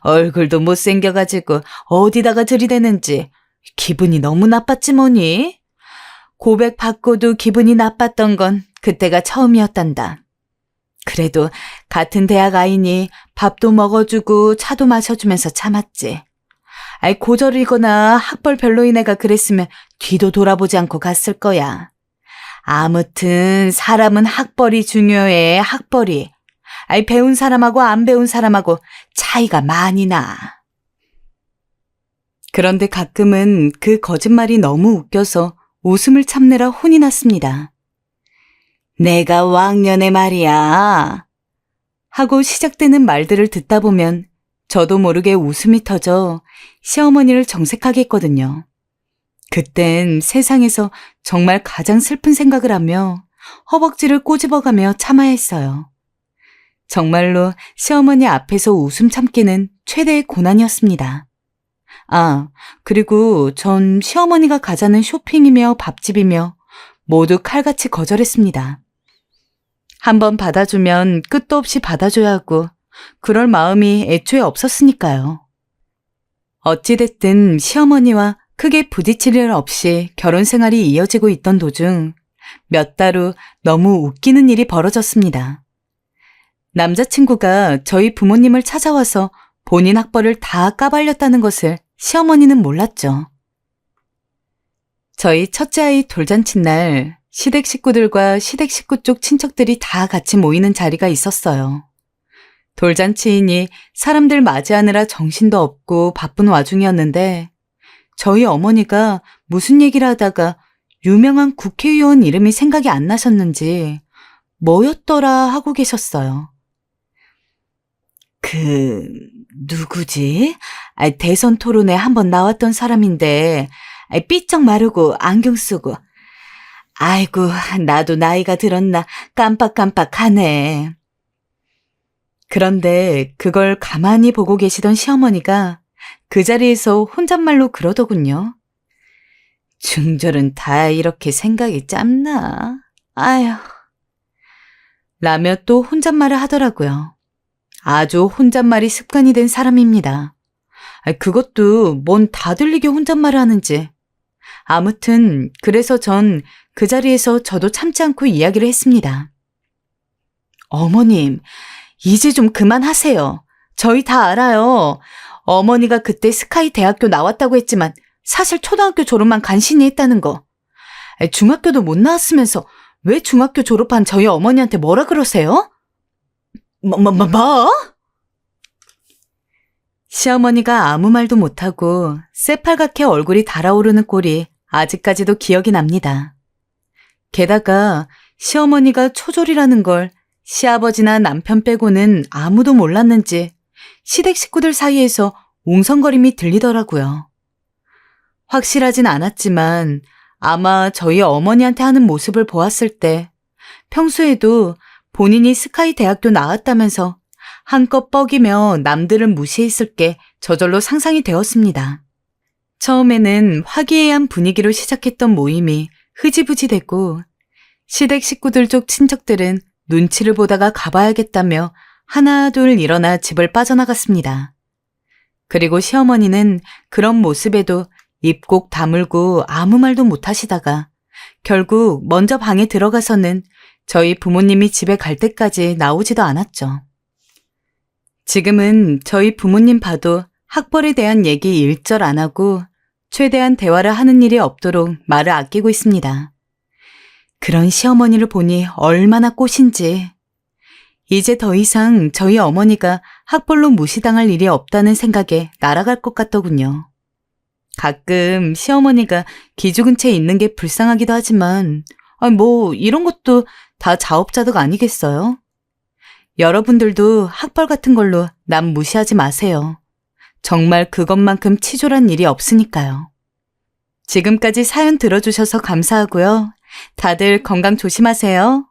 얼굴도 못생겨가지고 어디다가 들이대는지 기분이 너무 나빴지 뭐니? 고백 받고도 기분이 나빴던 건 그때가 처음이었단다. 그래도 같은 대학 아이니 밥도 먹어주고 차도 마셔주면서 참았지. 고절이거나 학벌 별로인 애가 그랬으면 뒤도 돌아보지 않고 갔을 거야. 아무튼 사람은 학벌이 중요해, 학벌이. 배운 사람하고 안 배운 사람하고 차이가 많이 나. 그런데 가끔은 그 거짓말이 너무 웃겨서 웃음을 참느라 혼이 났습니다. 내가 왕년에 말이야. 하고 시작되는 말들을 듣다 보면 저도 모르게 웃음이 터져 시어머니를 정색하게 했거든요. 그땐 세상에서 정말 가장 슬픈 생각을 하며 허벅지를 꼬집어가며 참아야 했어요. 정말로 시어머니 앞에서 웃음 참기는 최대의 고난이었습니다. 아, 그리고 전 시어머니가 가자는 쇼핑이며 밥집이며 모두 칼같이 거절했습니다. 한번 받아주면 끝도 없이 받아줘야 하고 그럴 마음이 애초에 없었으니까요. 어찌됐든 시어머니와 크게 부딪힐 일 없이 결혼 생활이 이어지고 있던 도중 몇 달 후 너무 웃기는 일이 벌어졌습니다. 남자친구가 저희 부모님을 찾아와서 본인 학벌을 다 까발렸다는 것을 시어머니는 몰랐죠. 저희 첫째 아이 돌잔치 날 시댁 식구들과 시댁 식구 쪽 친척들이 다 같이 모이는 자리가 있었어요. 돌잔치이니 사람들 맞이하느라 정신도 없고 바쁜 와중이었는데 저희 어머니가 무슨 얘기를 하다가 유명한 국회의원 이름이 생각이 안 나셨는지 뭐였더라 하고 계셨어요. 누구지? 대선 토론에 한번 나왔던 사람인데 삐쩍 마르고 안경 쓰고 아이고 나도 나이가 들었나 깜빡깜빡하네. 그런데 그걸 가만히 보고 계시던 시어머니가 그 자리에서 혼잣말로 그러더군요. 중절은 다 이렇게 생각이 짧나? 아휴. 라며 또 혼잣말을 하더라고요. 아주 혼잣말이 습관이 된 사람입니다. 그것도 뭔 다 들리게 혼잣말을 하는지. 아무튼 그래서 전 그 자리에서 저도 참지 않고 이야기를 했습니다. 어머님, 이제 좀 그만하세요. 저희 다 알아요. 어머니가 그때 스카이 대학교 나왔다고 했지만 사실 초등학교 졸업만 간신히 했다는 거. 중학교도 못 나왔으면서 왜 중학교 졸업한 저희 어머니한테 뭐라 그러세요? 뭐? 시어머니가 아무 말도 못하고 새빨갛게 얼굴이 달아오르는 꼴이 아직까지도 기억이 납니다. 게다가 시어머니가 초졸이라는 걸 시아버지나 남편 빼고는 아무도 몰랐는지 시댁 식구들 사이에서 웅성거림이 들리더라고요. 확실하진 않았지만 아마 저희 어머니한테 하는 모습을 보았을 때 평소에도 본인이 스카이 대학교 나왔다면서 한껏 뻐기며 남들은 무시했을 게 저절로 상상이 되었습니다. 처음에는 화기애애한 분위기로 시작했던 모임이 흐지부지 됐고 시댁 식구들 쪽 친척들은 눈치를 보다가 가봐야겠다며 하나 둘 일어나 집을 빠져나갔습니다. 그리고 시어머니는 그런 모습에도 입 꼭 다물고 아무 말도 못하시다가 결국 먼저 방에 들어가서는 저희 부모님이 집에 갈 때까지 나오지도 않았죠. 지금은 저희 부모님 봐도 학벌에 대한 얘기 일절 안 하고 최대한 대화를 하는 일이 없도록 말을 아끼고 있습니다. 그런 시어머니를 보니 얼마나 꽃인지. 이제 더 이상 저희 어머니가 학벌로 무시당할 일이 없다는 생각에 날아갈 것 같더군요. 가끔 시어머니가 기죽은 채 있는 게 불쌍하기도 하지만 이런 것도 다 자업자득 아니겠어요? 여러분들도 학벌 같은 걸로 남 무시하지 마세요. 정말 그것만큼 치졸한 일이 없으니까요. 지금까지 사연 들어주셔서 감사하고요. 다들 건강 조심하세요.